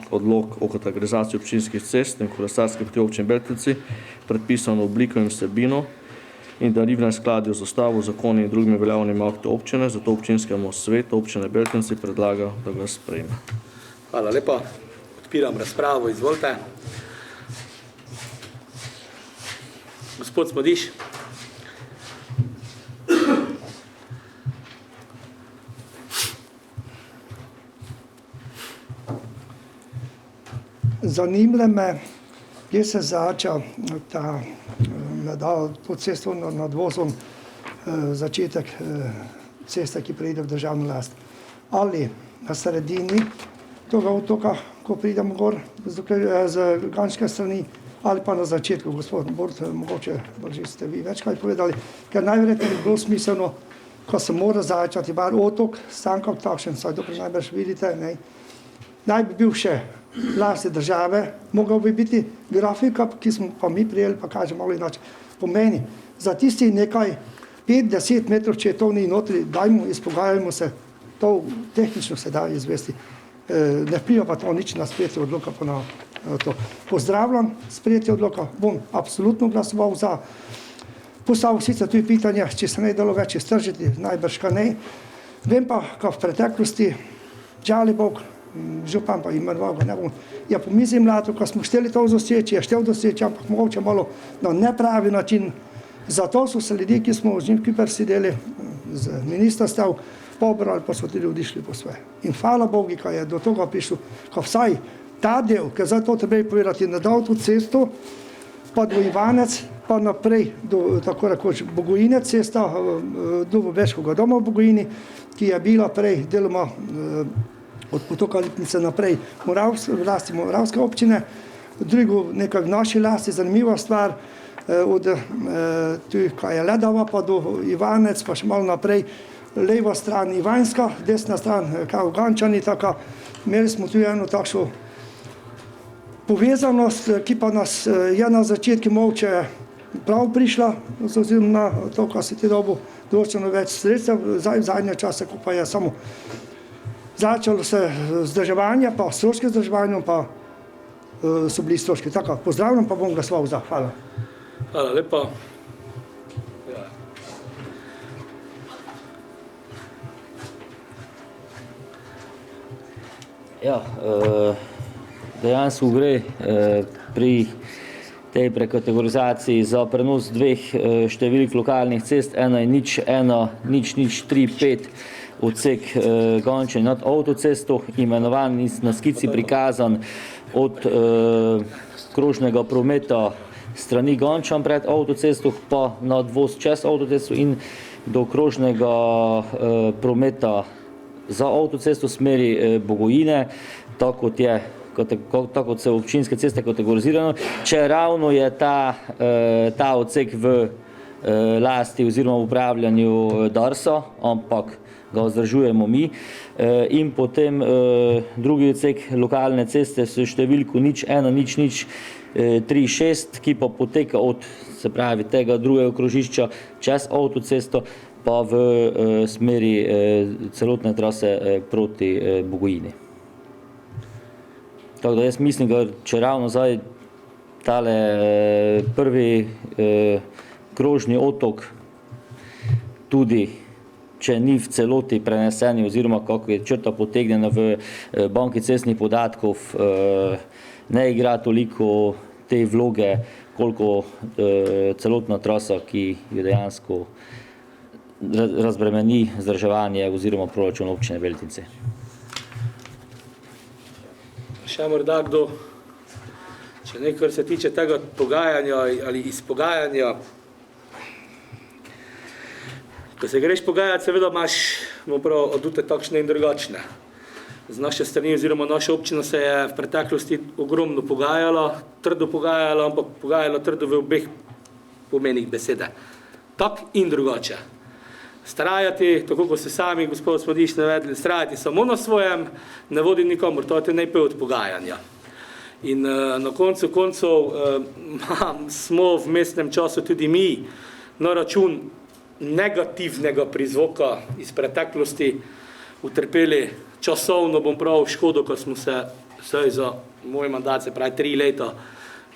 C: odlok o kategorizaciji občinskih cest in kolesarskih poti občine Beltinci predpisano obliko in vsebino in da ni v neskladju z ustavo, zakoni in drugimi veljavnimi akti občine, zato občinskemu svetu občine Beltinci predlaga, da ga sprejme.
A: Hvala lepa. Odpiram razpravo, izvolite. Gospod Smodiš.
E: Zanimljivo me, kje se zača to cesto nad vozom, začetek ceste, ki pride v državno last. Ali na sredini tega otoka, ko pridemo gor z ganške strani, ali pa na začetku, gospod Bort, mogoče že ste vi več kaj povedali, ker najverjetneje bi bilo smiselno, ko se mora začati bar otok, Stankov takšen, saj dobro najbrž vidite, ne, naj bi bil še lasti države, mogel bi biti grafika, ki smo pa mi prijeli, pa kaže malo inače. Pomeni, za tisti nekaj 5-10 metrov, če to ni notri, dajmo, izpogajajmo se, to tehnično se da izvesti. Ne vpliva pa to nič na sprejetje odloka pa na to. Pozdravljam sprejetje odloka, bom absolutno glasoval za. Postavil sicer tudi pitanje, če se ne dalo več iztržiti, najbrž ka ne. Vem pa, ka v preteklosti, žali Bog, župan pa imenoval ga, ne bom, je po mizi mlato, ko smo šteli to doseči, je štel doseči, ampak mogoče malo na nepravi način. Zato so se ljudje, ki smo z njim kiper sedeli, z ministrstev, pobrali, pa so tudi odišli po svoje. In hvala Bogu, ko je do toga prišlo, ko vsaj ta del, ker zdaj to treba povedati, na to cesto, pa do Ivanec, pa naprej do, tako rekoč, Bogojine cesta, do Veškega doma v Bogojini, ki je bila prej deloma od potoka Lipnice naprej v lasti Moravske občine, drugo nekaj v naši lasti, zanimiva stvar, od tu, kaj je Ledava, pa do Ivanec, pa še malo naprej, leva stran Ivanjska, desna stran, kao Gančani, taka, imeli smo tu eno takšno povezanost, ki pa nas je na začetku mogoče prav prišla, z ozirom na to, kar se ti dobu določeno več sredstev, v zadnje čase, ko pa je samo začelo se vzdrževanje, pa stroške vzdrževanja, pa so bili stroški. Tako, pozdravljam, pa bom glasoval za. Hvala.
A: Hvala lepa.
F: Ja, dejansko gre pri tej prekategorizaciji za prenos dveh številk lokalnih cest, ena je 01035 odsek Gančani nad avtocesto, imenovan na skici prikazan od krožnega prometa strani Gančan pred avtocesto, pa nadvoz čez avtocesto in do krožnega prometa za avtocesto v smeri Bogojine, tako kot so občinske ceste kategorizirano, če ravno je ta odsek v lasti oziroma v upravljanju Darsa, ampak ga vzdržujemo mi, in potem drugi odsek lokalne ceste s številko 01036, ki pa poteka od, se pravi, tega drugega krožišča čez avtocesto, pa v smeri celotne trase proti Bogojini. Tako da jaz mislim, da če ravno zdaj tale prvi krožni otok tudi, če ni v celoti preneseni oziroma kako je črta potegnjena v banki cestnih podatkov, ne igra toliko te vloge, koliko celotna trasa, ki jo dejansko razbremeni vzdrževanje oziroma proračun občine Beltinci.
A: Še morda kdo, če nekaj se tiče tega pogajanja ali izpogajanja. Ko se greš pogajati, seveda imaš odute takšne in drugačne. Z naše strani oziroma naša občina se je v preteklosti ogromno pogajala, trdo pogajala, ampak pogajala trdo v obeh pomenih besede. Tak in drugače. Strajati, tako kot se sami, gospod Smodiš, navedli, strajati samo na svojem, ne vodi nikomor, to je najprej od pogajanja. In na koncu koncev smo v mestnem času tudi mi na račun negativnega prizvoka iz preteklosti utrpeli časovno, bom prav, škodo, ko smo se vsaj za moj mandat, se pravi 3 leta,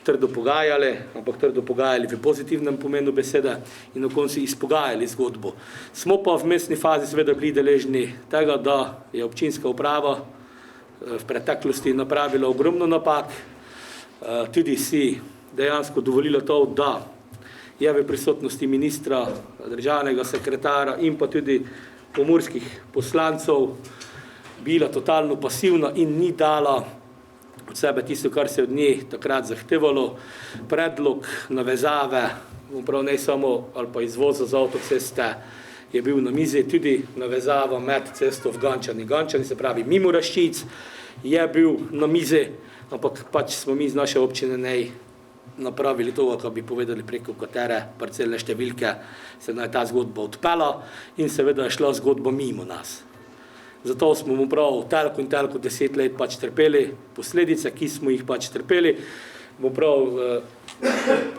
A: trdo pogajali, ampak trdo pogajali v pozitivnem pomenu besede in na koncu izpogajali zgodbo. Smo pa v mestni fazi seveda bili deležni tega, da je občinska uprava v preteklosti napravila ogromno napak, tudi si dejansko dovolila to, da je v prisotnosti ministra, državnega sekretarja in pa tudi pomurskih poslancev bila totalno pasivna in ni dala od sebe tisto, kar se od nje takrat zahtevalo. Predlog navezave, prav ne samo ali pa izvoza za avtoceste, je bil na mizi, tudi navezava med cesto v Gančani, se pravi mimo Raščic, je bil na mizi, ampak pač smo mi z naše občine nej napravili to, kar bi povedali, preko katere parcelne številke se naj ta zgodba odpela in seveda je šla zgodba mimo nas. Zato smo mu prav telko in telko 10 let pač trpeli posledice, ki smo jih pač trpeli. Bo prav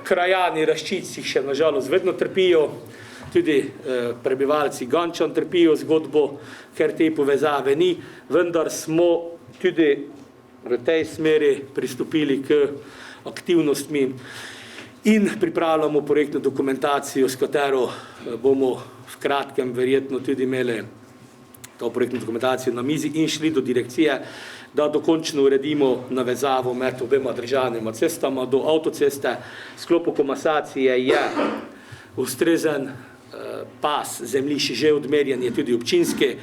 A: krajani Raščic jih še nažalost vedno trpijo, tudi prebivalci Gančan trpijo zgodbo, ker te povezave ni, vendar smo tudi v tej smeri pristopili k aktivnostmi in pripravljamo projektno dokumentacijo, s katero bomo v kratkem verjetno tudi imeli to projektno dokumentacijo na mizi in šli do direkcije, da dokončno uredimo navezavo med obema državnima cestama do avtoceste. V sklopu komasacije je ustrezen pas zemljišč že odmerjen, je tudi občinski,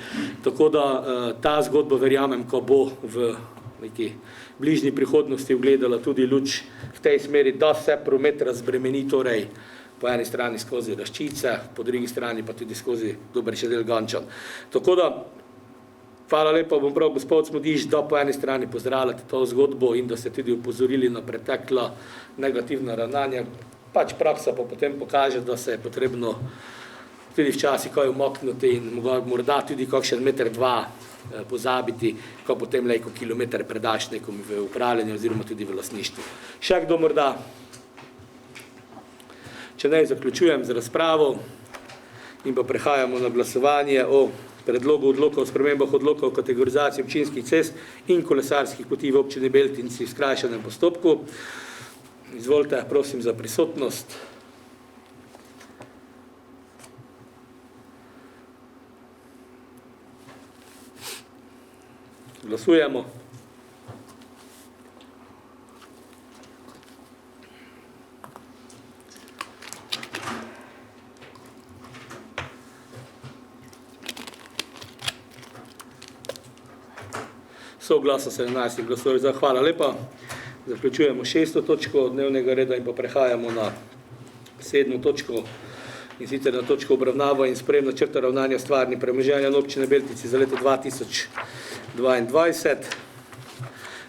A: tako da ta zgodba, verjamem, ko bo v neki bližnji prihodnosti ugledala tudi luč v tej smeri, da se promet razbremeni, torej po eni strani skozi Raščice, po drugi strani pa tudi skozi dobrejši del Gančan. Tako da, hvala lepa, bom prav, gospod Smodiš, da po eni strani pozdravljate to zgodbo in da ste tudi upozorili na pretekla negativna ravnanja. Pač praksa pa potem pokaže, da se je potrebno tudi včasih kaj umaknuti in morda tudi kakšen 1,2 metra pozabiti, ko potem lejko kilometer predaš nekom v upravljanje oziroma tudi v lastništvu. Še kdo morda? Če ne, zaključujem z razpravo in pa prehajamo na glasovanje o predlogu odloka o spremembah odloka o kategorizaciji občinskih cest in kolesarskih poti v občini Beltinci v skrajšanem postopku. Izvolite, prosim za prisotnost. Glasujemo. Soglasno 17 glasov za. Hvala lepa. Zaključujemo 6. točko dnevnega reda in pa prehajamo na 7. točko, in sicer na točko obravnava in sprejem načrta ravnanja stvarnih premoženja na občine Beltinci za leto 2022.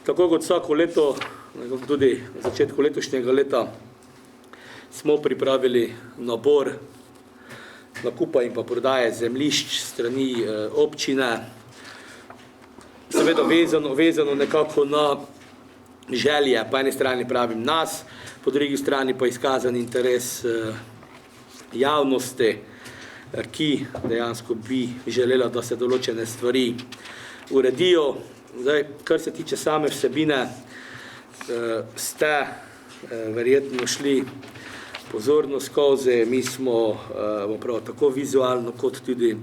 A: Tako kot vsako leto, tudi v začetku letošnjega leta, smo pripravili nabor nakupa in pa prodaje zemljišč strani občine, seveda vezano nekako na želje, po eni strani pravim nas, po drugi strani pa izkazan interes javnosti, ki dejansko bi želela, da se določene stvari uredijo. Zdaj, kar se tiče same vsebine, ste verjetno šli pozorno skozi, mi smo prav tako vizualno kot tudi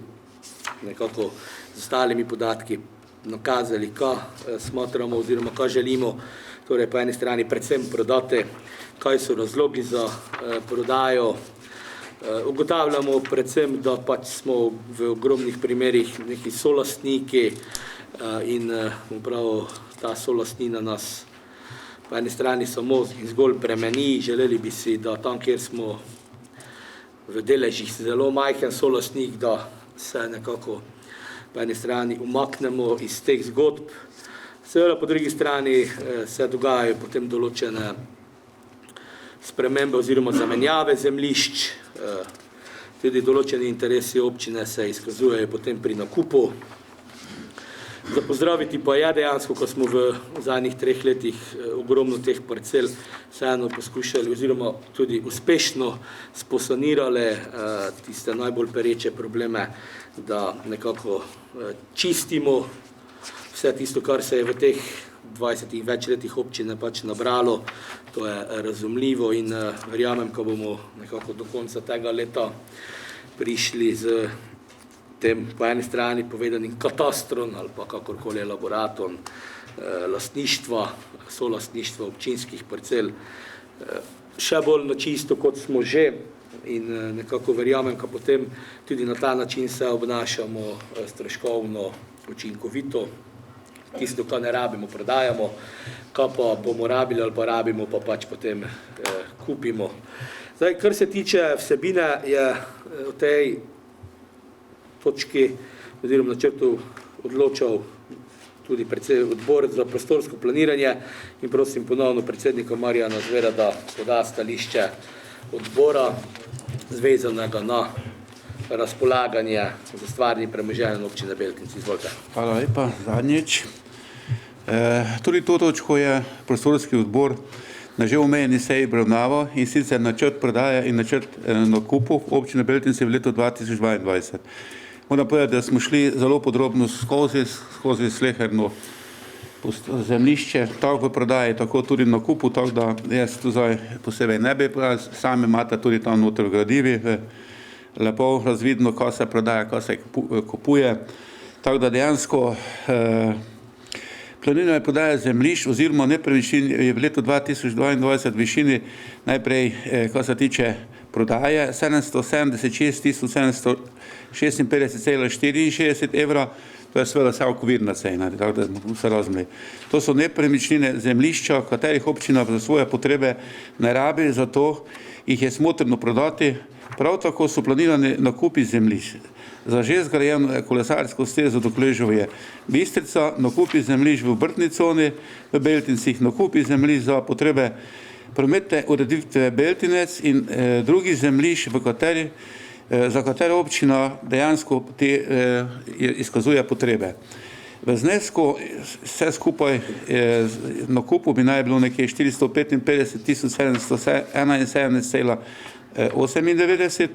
A: nekako z ostalimi podatki nakazali, kaj smatramo oziroma kaj želimo, torej po eni strani predvsem prodati, kaj so razlogi za prodajo. Ugotavljamo predvsem, da pač smo v ogromnih primerih neki solastniki in prav ta solastnina nas po eni strani samo in zgolj bremeni. Želeli bi si, da tam, kjer smo v deležih zelo majhen solastnik, da se nekako po eni strani umaknemo iz teh zgodb. Seveda po drugi strani se dogajajo potem določene spremembe oziroma zamenjave zemljišč, tudi določeni interesi občine se izkazujejo potem pri nakupu. Za pozdraviti pa je dejansko, ko smo v zadnjih 3 letih ogromno teh parcel vseeno poskušali oziroma tudi uspešno sposanirali tiste najbolj pereče probleme, da nekako čistimo vse tisto, kar se je v teh 20 več letih občine pač nabralo. To je razumljivo in verjamem, ko bomo nekako do konca tega leta prišli z tem po eni strani povedanim katastrom ali pa kakorkoli elaboratom lastništva, solastništva občinskih parcel, še bolj na čisto, kot smo že, in nekako verjamem, ko potem tudi na ta način se obnašamo stroškovno učinkovito. Tisto, kar ne rabimo, prodajamo, kar pa bomo rabili ali pa rabimo, pa pač potem kupimo. Zdaj, kar se tiče vsebine, je v tej točki oziroma načrtu odločal tudi odbor za prostorsko planiranje in prosim ponovno predsednika Marjana Zvera, da poda stališče odbora zvezanega na razpolaganje za stvarnim premoženjem občine Beltinci. Izvolite.
B: Hvala lepa. Zadnjič. Tudi to točko je prostorski odbor na že omenjeni seji obravnaval, in sicer načrt prodaje in načrt nakupov občine Beltinci v letu 2022. Moram povedati, da smo šli zelo podrobno skozi sleherno zemljišče, tako v prodaji, tako tudi na nakupu, tako da jaz tu zdaj posebej ne bi, sami imate tudi tam noter v gradivi, lepo razvidno, ko se prodaja, ko se kupuje. Tako da dejansko planiranje prodaje zemljišč oziroma nepremičnin je v letu 2022 v višini najprej, ko se tiče prodaje, 776 evra, to je seveda vsa okvirna cena, tako da smo vse razumeli. To so nepremičnine zemljišča, katerih občina za svoje potrebe ne rabi, zato jih je smotrno prodati. Prav tako so planirani nakupi zemljišč za že zgrajeno kolesarsko stezo do Kležovje Bistrica, nakupi zemljišč v obrtni coni v Beltincih, nakupi zemljišč za potrebe prometne ureditve Beltinec in drugih zemljišč, za katere občina dejansko izkazuje potrebe. V znesku vse skupaj nakupu bi naj bilo nekje 455.771,98.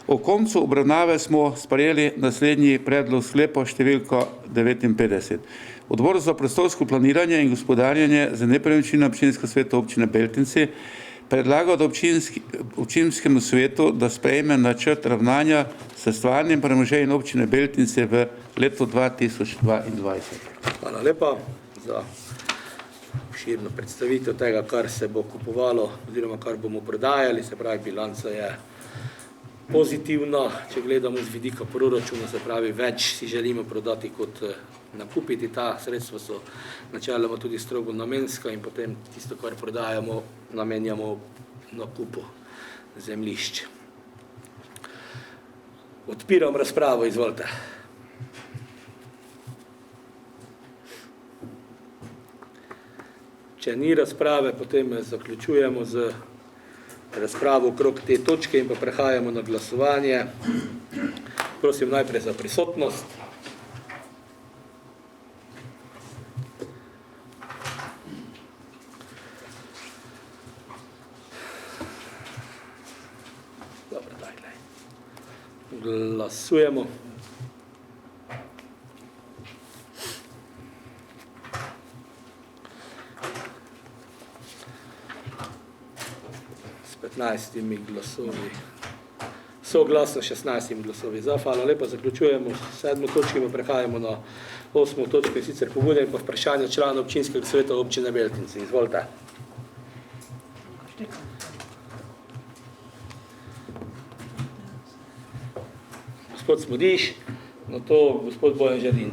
B: O koncu obravnave smo sprejeli naslednji predlog sklepa številka 59. Odbor za prostorsko planiranje in gospodarjenje za nepremičnine občinskega sveta občine Beltinci predlaga občinskemu svetu, da sprejme načrt ravnanja s stvarnim premoženjem občine Beltinci v letu 2022.
A: Hvala lepa za obširno predstavitev tega, kar se bo kupovalo oziroma kar bomo prodajali, se pravi, bilanca je pozitivna, če gledamo z vidika proračuna, se pravi, več si želimo prodati kot nakupiti. Ta sredstva so načeloma tudi strogo namenska in potem tisto, kar prodajamo, namenjamo nakupu zemljišč. Odpiram razpravo, izvolite. Če ni razprave, potem zaključujemo z razpravo okrog te točke in pa prehajamo na glasovanje. Prosim najprej za prisotnost. Dobro, daj. Glasujemo. S 15 glasovi, soglasno 16 glasovi za. Hvala lepa, zaključujemo 7. točko in prehajamo na 8. točko, in sicer pobude in pa vprašanja člana občinskega sveta občine Beltinci. Izvolite. Gospod Smodiš, na to gospod Bojan Žerdin.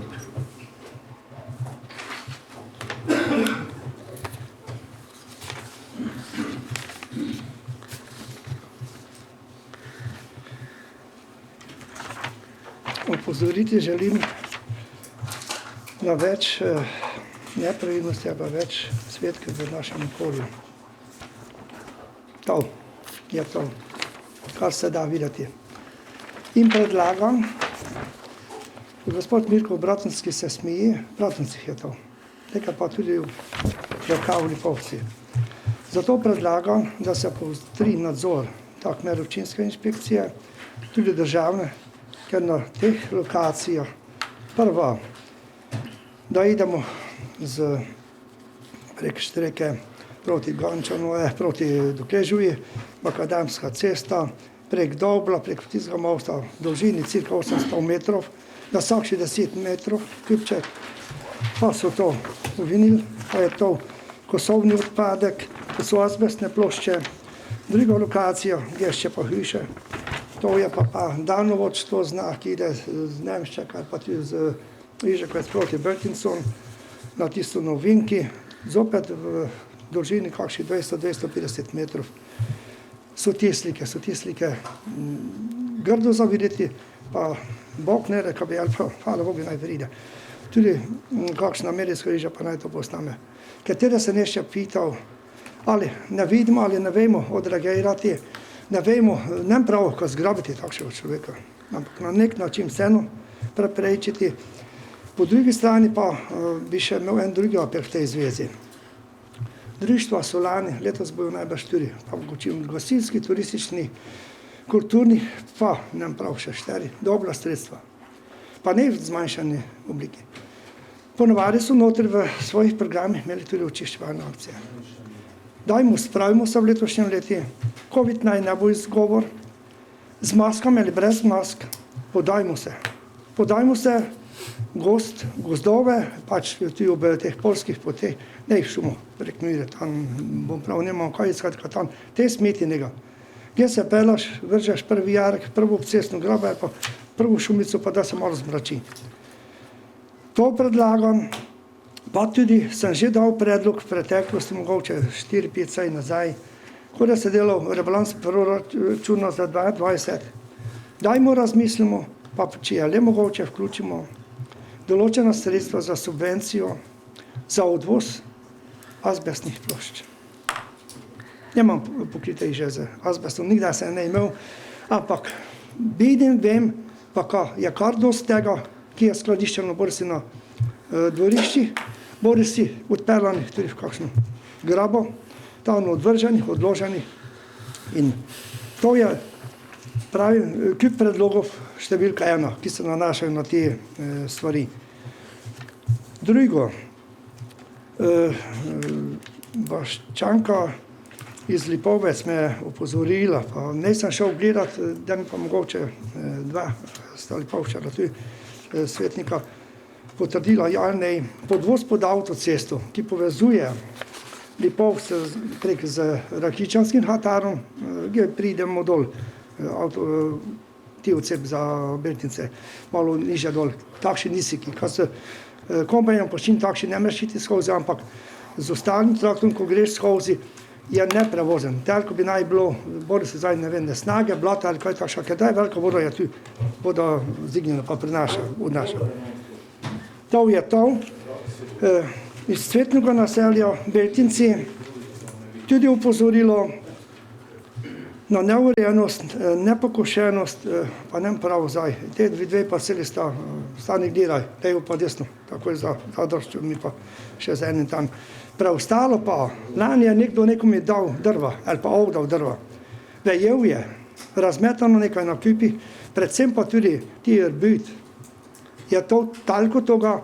E: Opozoriti želim na več nepravilnosti, pa več svetkov v našem okolju. To je to, kar se da videti. In predlagam, Gospod Mirko v Bratunski se smeji, v Bratuncih je to. Nekaj pa tudi v Žakavni Povci. Zato predlagam, da se poostri nadzor tak mer občinske inšpekcije, tudi državne, ker na teh lokacijah prva, da idemo z prek Štreke proti Gončanu, proti Dokležuji, Makadamska cesta, prek Dobla, prek tistega mosta, v dolžini cirka 800 metrov, na vsakši 10 metrov, kipček, pa so to vinil, pa je to kosovni odpadek, to so azbestne plošče. Druga lokacija, je še pa hiše, to je pa daljnovodstvo znak, ki ide z Nemščaka, pa tudi z Ižekve proti Beltincom, na tisto novinki, zopet v dolžini kakšnih 200-250 metrov. So te slike grdo zavideti, pa Bog ne reka bi, ali pa hvala Bogu naj pride. Tudi kakšna medijska riža pa naj to postane. Katere se nešče pital, ali ne vidimo, ali ne vemo odreagirati, ne vemo, ne prav, ko zgrabiti takšnega človeka, ampak na nek način vseeno preprečiti. Po drugi strani pa bi še imel en drugi apel v tej zvezi. Društva so lani, letos bojo najbrž tudi, pa gasilski, turistični, kulturni, pa nam prav še 4, dobra sredstva. Pa ne v zmanjšani obliki. Ponovadi so notri v svojih programih imeli tudi očiščevalne akcije. Spravimo se v letošnjem leti, COVID naj ne bo izgovor, z maskami ali brez mask, podajmo se. Podajmo se, gozdove, pač tudi ob teh polskih poteh, ne jih šumo prek Mire, tam bom prav, nemam kaj iskati, tam te smeti njega. Gdje se pelaš, vržeš prvi jarek, prvo cestno grabo, pa prvo šumico, pa da se malo zmrači. To predlagam, pa tudi sem že dal predlog v preteklosti, mogoče 4-5 sej nazaj, ko da se delal rebalans proračuna za 2020. Dajmo razmislimo, pa če je le mogoče vključimo določena sredstva za subvencijo, za odvoz azbestnih plošč. Nemam pokrite že z azbestom, nikdaj se ne imel, ampak vidim, vem, pa je kar dosti tega, ki je skladiščeno borsi na dvorišči, borsi odperlanih tudi v kakšno grabo, tam odvrženih, odloženih. In to je, pravim, kljub predlogov številka 1, ki se nanašajo na te stvari. Drugo, Vaščanka iz Lipovec me je opozorila, pa nisem šel gledati, da mi pa mogoče 2 sta Lipovčana, tudi svetnika, potrdila, ja, ne, podvoz pod avtocesto, ki povezuje Lipovce prek z Rakičanskim hatarom, kjer pridemo dol, ti odsep za Beltince, malo niže dol, takšni nisiki, kad se kombajnom počin takšni ne moreš iti skozi, ampak z ostalim traktom, ko greš skozi, je neprevozen. Telko bi naj bilo, bori se zdaj, ne vem, snage, blata ali kaj takšna, ker daj velika voda je tu, voda zignjena pa odnaša. To je to. Iz cvetnega naselja Beltinci tudi upozorilo na neurejenost, nepokošenost, pa nem prav zdaj. Te dve parceli sta nekdaj, levo pa desno, tako je za Zadrščo, mi pa še z enim tam. Preostalo pa, lani je nekdo nekomu dal drva, ali pa ovdal drva. Vejel je, razmetano nekaj na kupi, predvsem pa tudi ti rbit. Je to toliko toga,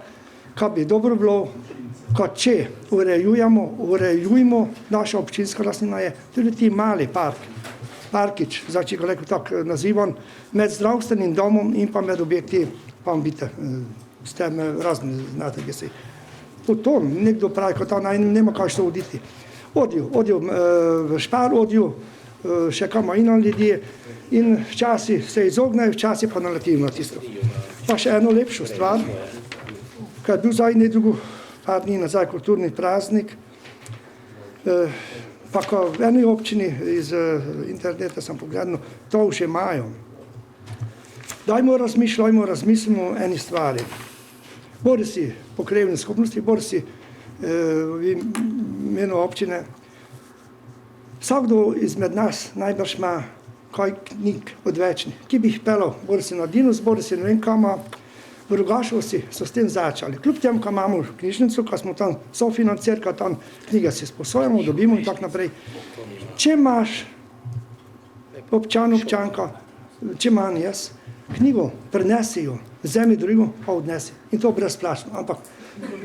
E: kar bi dobro bilo, kot če urejujemo, naša občinska lastnina je tudi ti mali parkič, če ga tako nazivam, med zdravstvenim domom in pa med objekti, pa bite, s tem razni znate, gdje si. To nekdo pravi, ko tam nema kaj što oditi. Odijo v Špar, odijo še kam ino ljudje in včasih se izognejo, včasih pa naletijo na tisto. Pa še eno lepšo stvar, kad bil zdaj nedrugo par dni nazaj kulturni praznik, pa ko v eni občini iz interneta sem pogledal, to že imajo. Dajmo razmislimo o eni stvari. Bori si po krajevni skupnosti, bori si v imenu občine. Vsakdo izmed nas najbrž ima kaj knjig odvečnih, ki bi jih pelal, bori si na Dinus, bori si ne vem kama, V Rogašovci so s tem začali. Kljub temu, ko imamo knjižnico, ko smo tam sofinancirali, ko tam knjige si sposojamo, dobimo in tako naprej. Če imaš občanka, če imam jaz, knjigo prenesi jo, vzemi drugo, pa odnesi. In to brezplačno. Ampak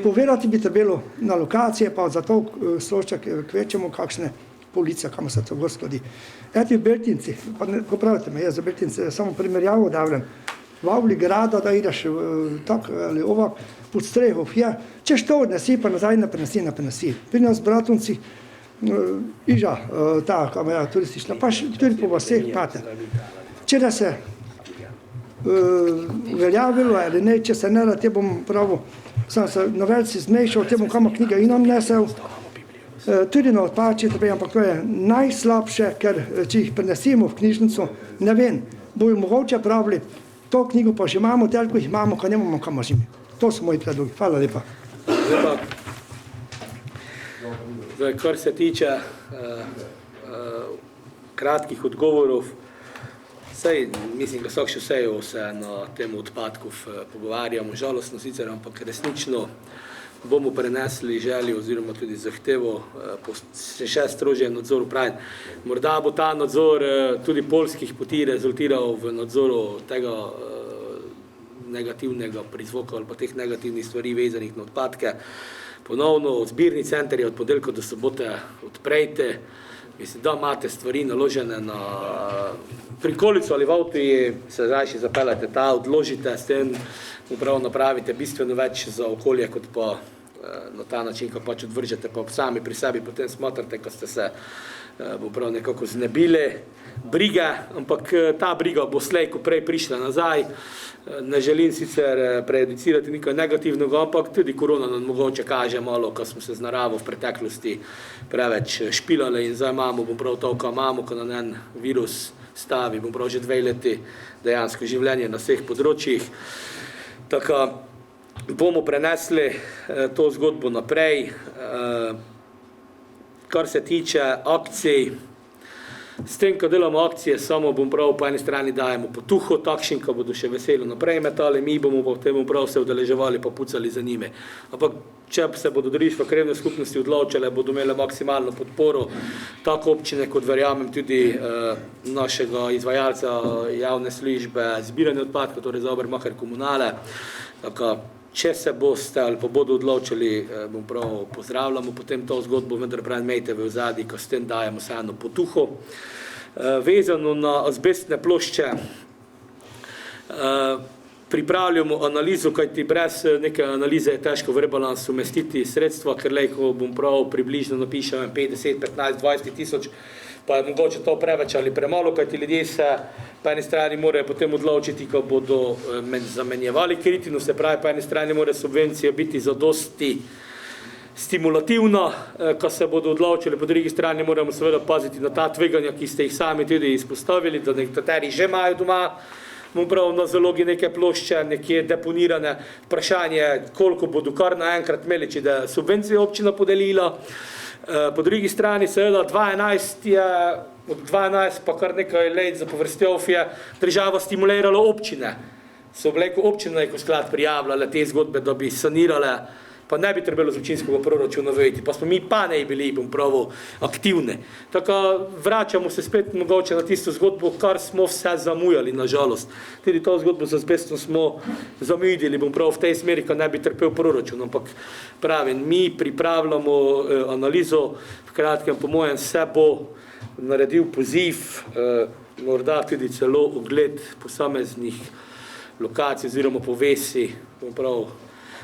E: povedati bi trebalo na lokacije, pa za to strošek kvečemo kakšne police, kam se to gor skladi. Eti v Beltinci, pa ne popravite me, jaz za Beltince samo primerjavo davljam. V avli grada, da ideš tak ali ovak pod streho, češ to odnesi, pa nazaj ne prenesi. Pri nas v Bratunci iža ta kamera turistična, pa tudi po vseh imate. Če da se uveljavilo ali ne, če se ne da, te bom pravil, sem se na velci zmešal, te bom kamo knjiga in nam nesel, tudi na odpači, ampak to je najslabše, ker če jih prenesimo v knjižnico, ne vem, bojo mogoče pravili, to knjigo pa že imamo, toliko jih imamo, ko ne bomo kamo žimi. To so moji predlogi. Hvala lepa.
A: Zdaj, kar se tiče kratkih odgovorov, mislim, da vsak še vsejo se na tem odpadku pogovarjamo, žalostno sicer, ampak resnično bomo prenesli željo oziroma tudi zahtevo po še strožjem nadzoru upravljanja. Morda bo ta nadzor tudi polskih poti rezultiral v nadzoru tega negativnega prizvoka ali pa teh negativnih stvari vezanih na odpadke. Ponovno zbirni center je od ponedeljka do sobote odprejte. Mislim, da imate stvari naložene na prikolico ali v avtu, se rajši zapeljate ta, odložite, s tem upravo napravite bistveno več za okolje, kot pa na ta način, ko pač odvržete, pa sami pri sebi potem smatrate, ko ste se upravo nekako znebili brige, ampak ta briga bo slej, ko prej prišla nazaj. Ne želim sicer prejudicirati nekaj negativnega, ampak tudi korona nam mogoče kaže malo, ko smo se z naravo v preteklosti preveč špilali in zdaj imamo, bom prav to, ko imamo, ko na en virus stavi, bom prav že 2 leti dejansko življenje na vseh področjih. Tako bomo prenesli to zgodbo naprej. Kar se tiče akcij, s tem, ko delamo akcije, samo bom prav po eni strani dajemo potuho takšnim, ko bodo še veselo naprej metali, mi bomo pa v tem prav se udeleževali pa pucali za njime. Ampak če se bodo društva krajevne skupnosti odločile, bodo imele maksimalno podporo tako občine, kot verjamem tudi našega izvajalca javne službe zbiranja odpadkov, torej za Obermacher Komunale. Tako, če se boste ali pa bodo odločili, bom prav pozdravljamo potem to zgodbo, vendar pravi imejte v ozadju, ko s tem dajemo vseeno potuho. Vezano na azbestne plošče, pripravljamo analizo, kajti brez neke analize je težko v rebalans umestiti sredstva, ker lejko bom prav približno napišem 50, 15, 20 tisoč, pa je mogoče to preveč ali premalo, kajti ljudje se po eni strani morajo potem odločiti, ko bodo zamenjevali kritino, se pravi, po eni strani mora subvencija biti zadosti stimulativna, ko se bodo odločili, po drugi strani moramo seveda paziti na ta tveganja, ki ste jih sami tudi izpostavili, da nekateri že imajo doma, bom prav na zalogi neke plošče, nekje deponirane, vprašanje, koliko bodo kar naenkrat imeli, če da subvencije občina podelila. Po drugi strani seveda 2011 je, od 2012 pa kar nekaj let za povrstjo je država stimulirala občine. So vleko občine neko sklad prijavljale te zgodbe, da bi sanirale, pa ne bi trebalo z občinskega proračuna vejti, pa smo mi pa ne bili, bom pravo, aktivni. Tako vračamo se spet mogoče na tisto zgodbo, kar smo vse zamujali, nažalost. Tudi to zgodbo z azbestom smo zamudili, bom prav v tej smeri, ko ne bi trpel proračun, ampak pravim, mi pripravljamo analizo, v kratkem po mojem se bo naredil poziv, morda tudi celo ogled posameznih lokacij oziroma povesi, bom prav,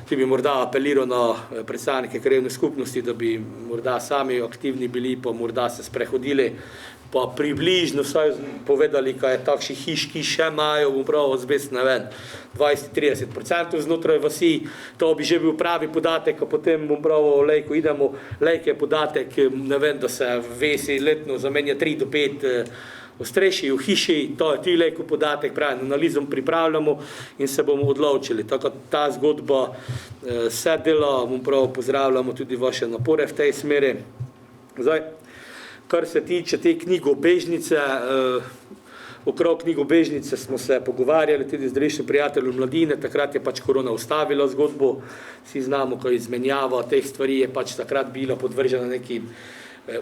A: ki bi morda apeliral na predstavnike krajevne skupnosti, da bi morda sami aktivni bili, pa morda se sprehodili, pa približno vsaj povedali, kaj je takšnih hiš, ki še imajo, bom prav azbest, ne vem, 20-30% znotraj vasi, to bi že bil pravi podatek, a potem bom prav lejko idemo, lejk je podatek, ne vem, da se vesi letno zamenja 3 do 5 ostrešji v hiši, to je tudi lejko podatek, pravi, analizom pripravljamo in se bomo odločili. Tako ta zgodba se dela, bom prav pozdravljamo tudi vaše napore v tej smeri. Zdaj, kar se tiče te knjigobežnice, Okrog knjigobežnice smo se pogovarjali tudi z Društvom prijateljev mladine, takrat je pač korona ustavila zgodbo, vsi znamo, ko izmenjava teh stvari je pač takrat bila podvržena nekim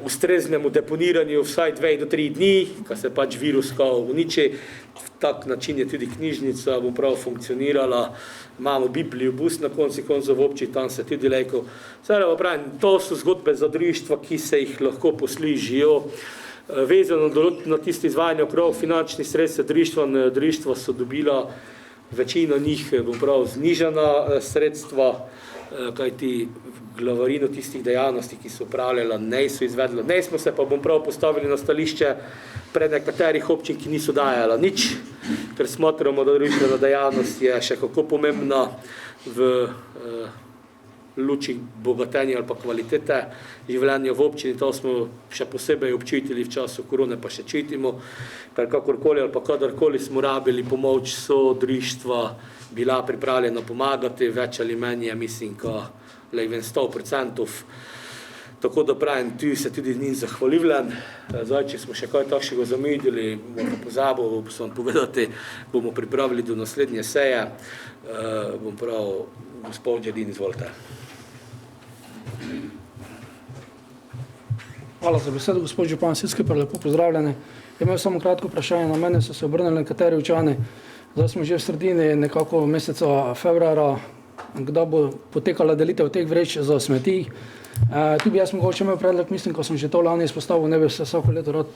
A: ustreznemu deponiranju vsaj 2 do 3 dni, ko se pač virus uniči. V tak način je tudi knjižnica funkcionirala, imamo Biblijo, bus na konci koncev v občini, tam se tudi lejko. To so zgodbe za društva, ki se jih lahko poslužijo, vezano na tisti izvajanje okrog finančnih sredstev društva so dobila večino njih znižana sredstva, kajti glavarino tistih dejavnosti, ki so upravljala, ne so izvedla. Ne smo se pa postavili na stališče pred nekaterih občin, ki niso dajala nič, ker smatramo, da društvena dejavnost je še kako pomembna v luči bogatenja ali pa kvalitete življenja v občini. To smo še posebej občutili v času korone, pa še čutimo, ker kakorkoli ali pa kadarkoli smo rabili pomoč, so društva bila pripravljena pomagati, več ali manj je, mislim, ka 100%. Tako da pravim, tu se tudi njim zahvaljujem. Zdaj, če smo še kaj takšnega zamudili, bomo pozabil, sem povedati, bomo pripravili do naslednje seje. Bom prav, gospod Đedin, izvolite.
G: Hvala za besedo, gospod župan, vsi skupaj lepo pozdravljeni. Imel samo kratko vprašanje, na mene so se obrnili nekateri občani. Zdaj smo že v sredini nekako meseca februarja, kdaj bo potekala delitev teh vreč za smeti. Tu bi jaz mogoče imel predlog, mislim, ko sem že to lani izpostavil, ne bi se vsako leto rad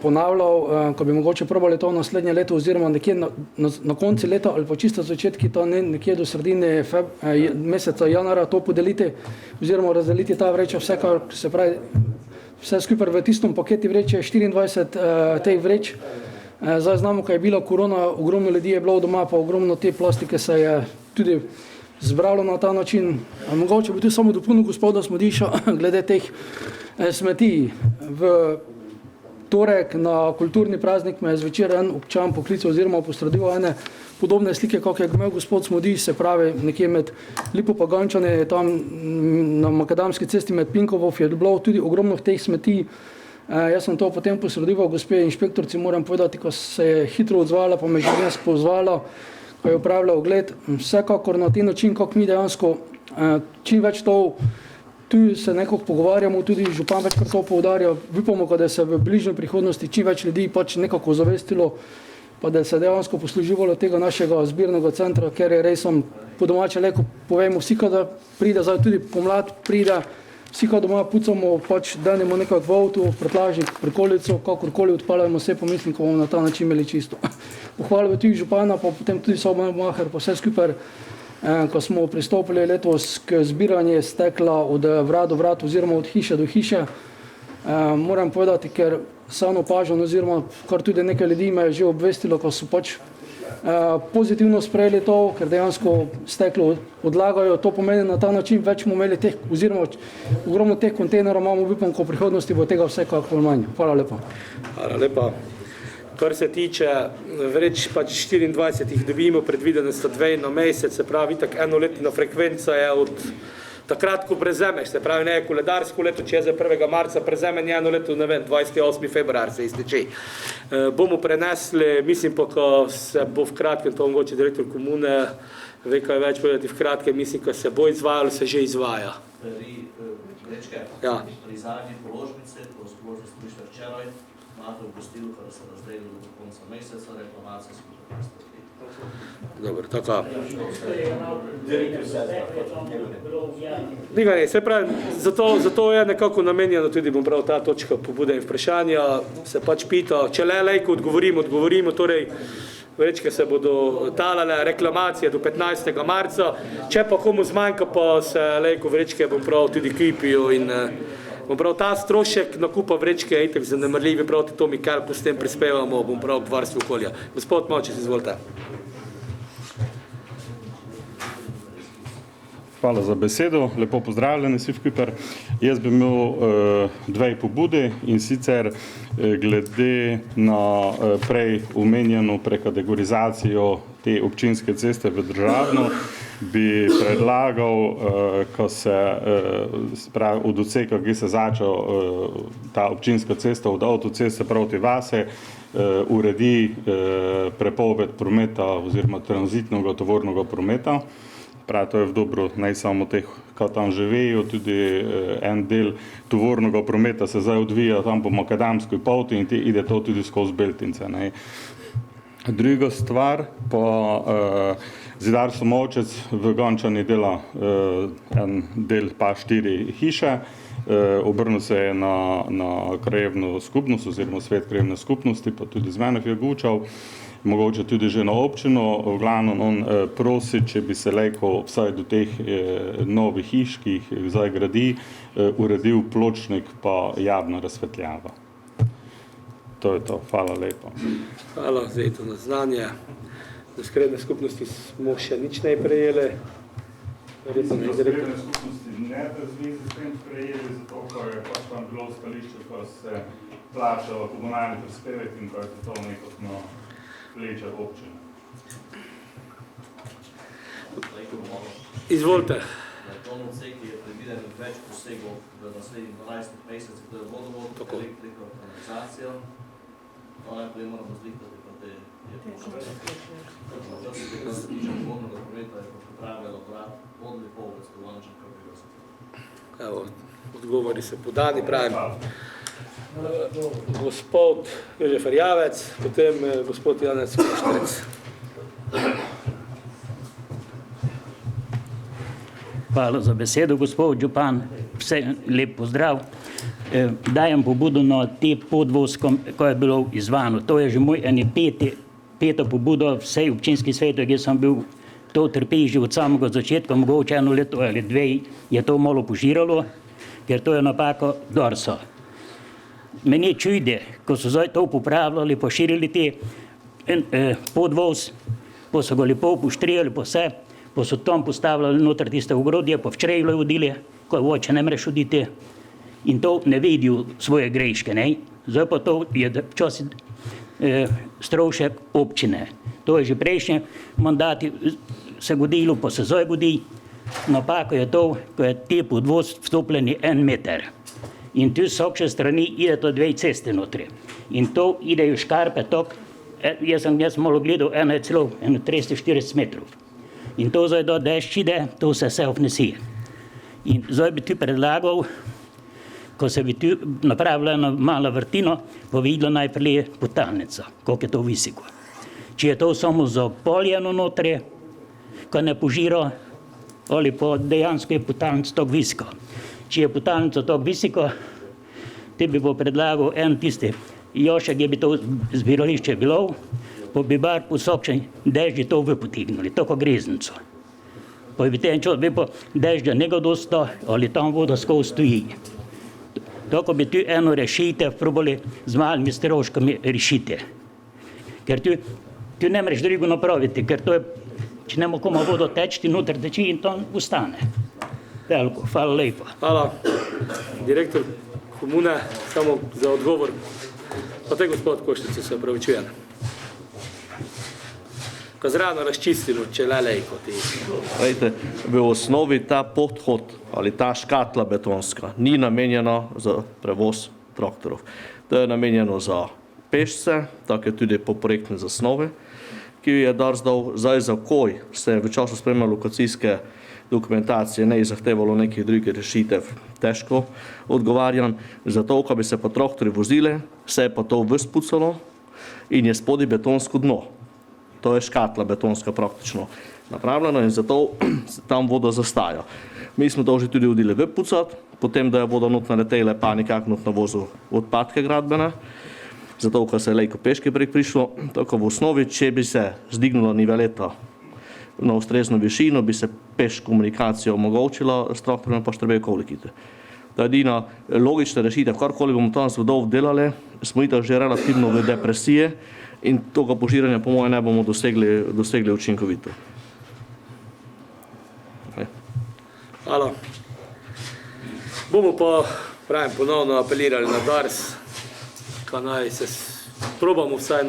G: ponavljal, ko bi mogoče probali to naslednje leto oziroma nekje na konci leta ali pa čisto začetki, to nekje do sredine meseca januarja to podeliti oziroma razdeliti ta vreča, se pravi vse skupaj v tistom paketi vreče, 24 teh vreč. Zdaj znamo, ko je bila korona, ogromno ljudi je bilo doma, pa ogromno te plastike se je tudi zbralo na ta način. Mogoče bi tu samo dopolnil gospoda Smodiša glede teh smeti. V torek na kulturni praznik me je zvečer en občan poklical oziroma postradival ene podobne slike, kako je imel gospod Smodiš, se pravi nekje med Lipo pa Gančane, tam na Makadamski cesti med Pinkovov je bilo tudi ogromno teh smeti. Jaz sem to potem posredival gospe inšpektorci, moram povedati, ko se je hitro odzvala, pa me že danes pozvala, ko je upravljal ogled. Vsekakor na ta način, kako mi dejansko čim več to, tu se nekako pogovarjamo, tudi župan večkrat to poudarja, upamo, da se v bližnji prihodnosti čim več ljudi pač nekako zavestilo, pa da se dejansko posluživalo tega našega zbirnega centra, ker je res, po domače leko povemo, vsi, kada pride, zdaj tudi pomlad pride, vsi, kada doma pucamo, pač danemo nekako v avtu, pretlažnik, prikolico, kakorkoli odpaljamo vse, pomislim, ko bomo na ta način imeli čisto. Pohvalil tudi župana, pa potem tudi Sobomacher, pa vse skupaj, ko smo pristopili letos k zbiranju stekla od vrat do vrat oziroma od hiše do hiše. Moram povedati, ker sam opažam oziroma kar tudi nekaj ljudi me je že obvestilo, ko so pač pozitivno sprejeli to, ker dejansko steklo odlagajo. To pomeni na ta način več bomo imeli teh oziroma ogromno teh kontejnerov imamo, upam, ko v prihodnosti bo tega vsekakor manj. Hvala lepa.
A: Hvala lepa. Kar se tiče vreč, pač 24 jih dobimo, predvidene sta 2 na mesec, se pravi, tako enoletna frekvenca je od takrat, ko prezemeš, se pravi, ne je koledarsko leto, če je za 1. marca prezemen eno leto, ne vem, 28. februar se izteče. Bomo prenesli, mislim pa, ko se bo v kratkem, to mogoče direktor komune ve kaj več povedati, v kratkem, mislim, ko se bo izvajalo, se že izvaja. Ja.
C: Pri zadnji položnici, ko smo možno slišali včeraj, imate v gostilu, kar se razdelilo do konca meseca, reklamacije smo prestali.
A: Dobro, tako. Ne, se pravi, zato je nekako namenjeno tudi, bom prav, ta točka pobude in vprašanja, se pač pita, če le lejko odgovorimo, torej vrečke se bodo talale, reklamacije do 15. marca, če pa komu zmanjka, pa se lejko vrečke, bom prav, tudi kipijo in bom prav, ta strošek nakupa vrečke je itak zanemrljivi, prav to mi kar s tem prispevamo, bom prav, k varstvu okolja. Gospod Mavčec, izvolite.
H: Hvala za besedo, lepo pozdravljeni vsi skupaj. Jaz bi imel 2 pobude in sicer glede na prej omenjeno prekategorizacijo te občinske ceste v državno, bi predlagal, ko se pravi od odseka, ki se začel ta občinska cesta od avtoceste proti vase, uredi prepoved prometa oziroma tranzitnega tovornega prometa. Prav to je v dobro ne samo teh, ki tam živijo, tudi en del tovornega prometa se zdaj odvija tam po makadamski poti in ide to tudi skozi Beltince. Ne. Druga stvar pa Zidarstvo Molčec v Gončani dela en del pa 4 hiše. Obrnil se je na krajevno skupnost oziroma svet krajevne skupnosti, pa tudi z mene je gučal, mogoče tudi že na občino. V glavnem on prosi, če bi se lejko vsaj do teh novih hiš, ki jih zdaj gradi, uredil pločnik pa javna razsvetljava. To je to. Hvala lepo.
A: Hvala za to na znanje. Do skredne skupnosti smo še nič ne prejeli.
H: Skredne skupnosti ne v zvezi s tem prejeli, zato ko je pač tam bilo stališče, ko se plačalo komunalni prispevek in ko je to nekotno pleče občine.
A: Izvolite.
I: Na tom odseku je predviden več posegov v naslednjih 12 mesecih, to je vodovod, elektriko, kanalizacijo. To najprej moramo zlihtati, pa te je kar se tiče vodnega prometa, je pa pripravljal elaborat vodni povod, Stovančan, kako je
A: Evo, odgovori se podani, pravim. Gospod Jožef Erjavec, potem gospod Janez Koštrec.
J: Hvala za besedo, gospod župan. Vse lep pozdrav. Dajem pobudo na te podvozkom, ko je bilo izvano. To je že moj peta pobuda vsej občinski svetu, kjer sem bil to trpel že od samega začetka, mogoče 1 leto ali 2 je to malo požiralo, ker to je napako Dorsa. Meni čude, ko so zdaj to popravljali, poširili te podvoz, pa so ga lepo poštrijali, pa vse, pa so tam postavljali noter tiste ogrodje, pa včeraj vodili, ko voče ne mreš oditi in to ne vidijo svoje greške. Ne? Zdaj pa to je včasih strošek občine. To je že prejšnje mandati se godilo, pa se zdaj godi. Napako je to, ko je te podvoz vstopljeni 1 meter. In tu s vsake strani ide to 2 ceste notri. In to idejo škarpe tok, jaz sem malo gledal, ena je celo 340 metrov. In to zdaj do dešč ide, to se vse vnesi. In zdaj bi tu predlagal, ko se bi tu napravila ena mala vrtino, pa videla najprej potalnica, koliko je to visoko. Če je to samo za poljeno notri, ko ne požira, ali pa dejansko je potalnica tako visoko. Če je potalnica tako visoko, ti bi predlagal en tisti jošek, je bi to zbirališče bilo, pa bi bar posokčen dežje to potegnili, tako greznico. Pa bi ten čas, bi pa dežja nekaj dosta, ali tam voda skozi stoji. Tako bi tu eno rešitev probali z malimi stroškami rešiti. Ker tu ne moreš drugo napraviti, ker to je, če nema koma vodo teči, noter teči in tam ostane. Veliko, hvala lepa.
A: Hvala. Direktor komune, samo za odgovor. Pa te gospod Koštric, se opravičujem. Ko zrano razčistimo, če le lejko ti.
C: Vejte, v osnovi ta podhod ali ta škatla betonska ni namenjena za prevoz traktorov. To je namenjeno za pešce, tako je tudi po projektne zasnove, ki je Dars dal. Zdaj za koj se v času spremlja lokacijske dokumentacije ne je zahtevalo nekih drugih rešitev, težko odgovarjam. Zato, ko bi se pa traktori vozile, se je pa to vspucalo in je spodaj betonsko dno. To je škatla betonska praktično napravljena in zato tam voda zastaja. Mi smo to že tudi hodili vypucati, potem da je voda not naletela, pa nekako not navozil odpadke gradbene, zato ko se je lejko peške prek prišlo. Tako v osnovi, če bi se zdignula niveleta na ustrezno višino, bi se peš komunikacija omogočila s traktorjem, pa štrbejo kovlikite. To je edina logična rešitev, karkoli bomo tam zvodov delali, smo itak že relativno v depresije in toga požiranja po moje ne bomo dosegli učinkovito.
A: Hvala. Bomo pa, pravim, ponovno apelirali na Dars, ka naj se probamo vsaj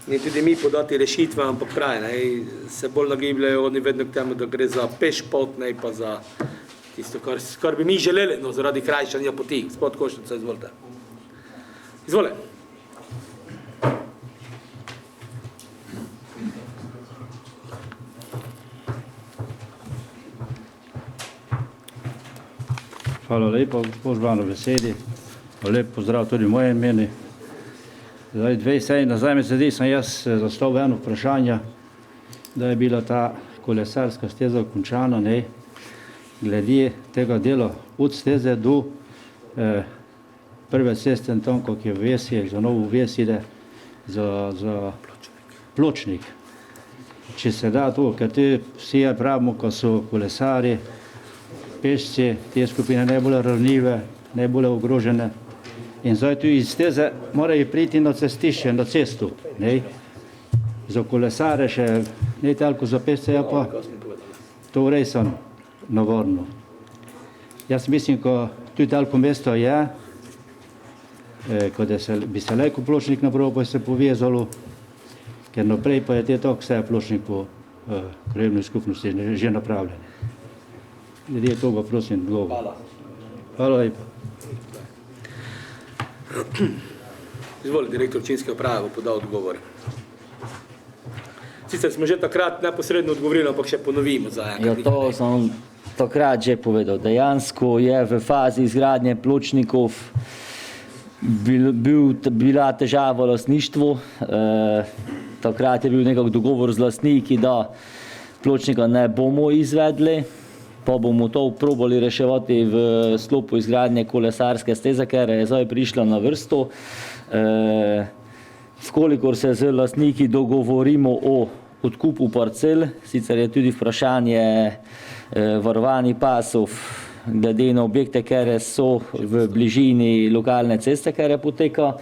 A: in tudi mi podati rešitve, ampak pravim, se bolj nagibljajo oni vedno k temu, da gre za peš pot, ne pa za tisto, kar bi mi želeli, zaradi krajšanja poti. Gospod Koštric, izvolite. Izvole.
K: Hvala lepa, gospod Žban, v besedi. Lep pozdrav tudi moje imeni. Zdaj, 2 seji nazaj me sedi, sem jaz zastavil eno vprašanje, da je bila ta kolesarska steza končana, ne, glede tega dela od steze do prve ceste tam, kako je Vesje, za novo Vesje, za pločnik. Če se da to, ker te vsi pravimo, ko so kolesari, pešci, te skupine najbolj ranljive, najbolj ogrožene. In zdaj tu iz steze morajo priti na cestišče, na cesto. Ne? Za kolesare še ne toliko, za pešce je pa to res navorno. Jaz mislim, ko tu toliko mesto je, ko bi se lejko pločnik napravil, pa se povezalo, ker naprej pa je te tako vse pločnik po krajevni skupnosti že napravljen. Ljudje toga prosim odgovor. Hvala lepa.
A: Izvoli, direktor občinske uprave bo podal odgovor. Sicer smo že takrat neposredno odgovorili, ampak še ponovimo za enkrat.
F: Ja, to sem takrat že povedal. Dejansko je v fazi izgradnje pločnikov bila težava v lastništvu. Takrat je bil nekak dogovor z lastniki, da pločnika ne bomo izvedli, pa bomo to probali reševati v sklopu izgradnje kolesarske steze, ker je zdaj prišla na vrsto. Vkolikor se z lastniki dogovorimo o odkupu parcel, sicer je tudi vprašanje varovanih pasov glede na objekte, ker so v bližini lokalne ceste, ker je poteka,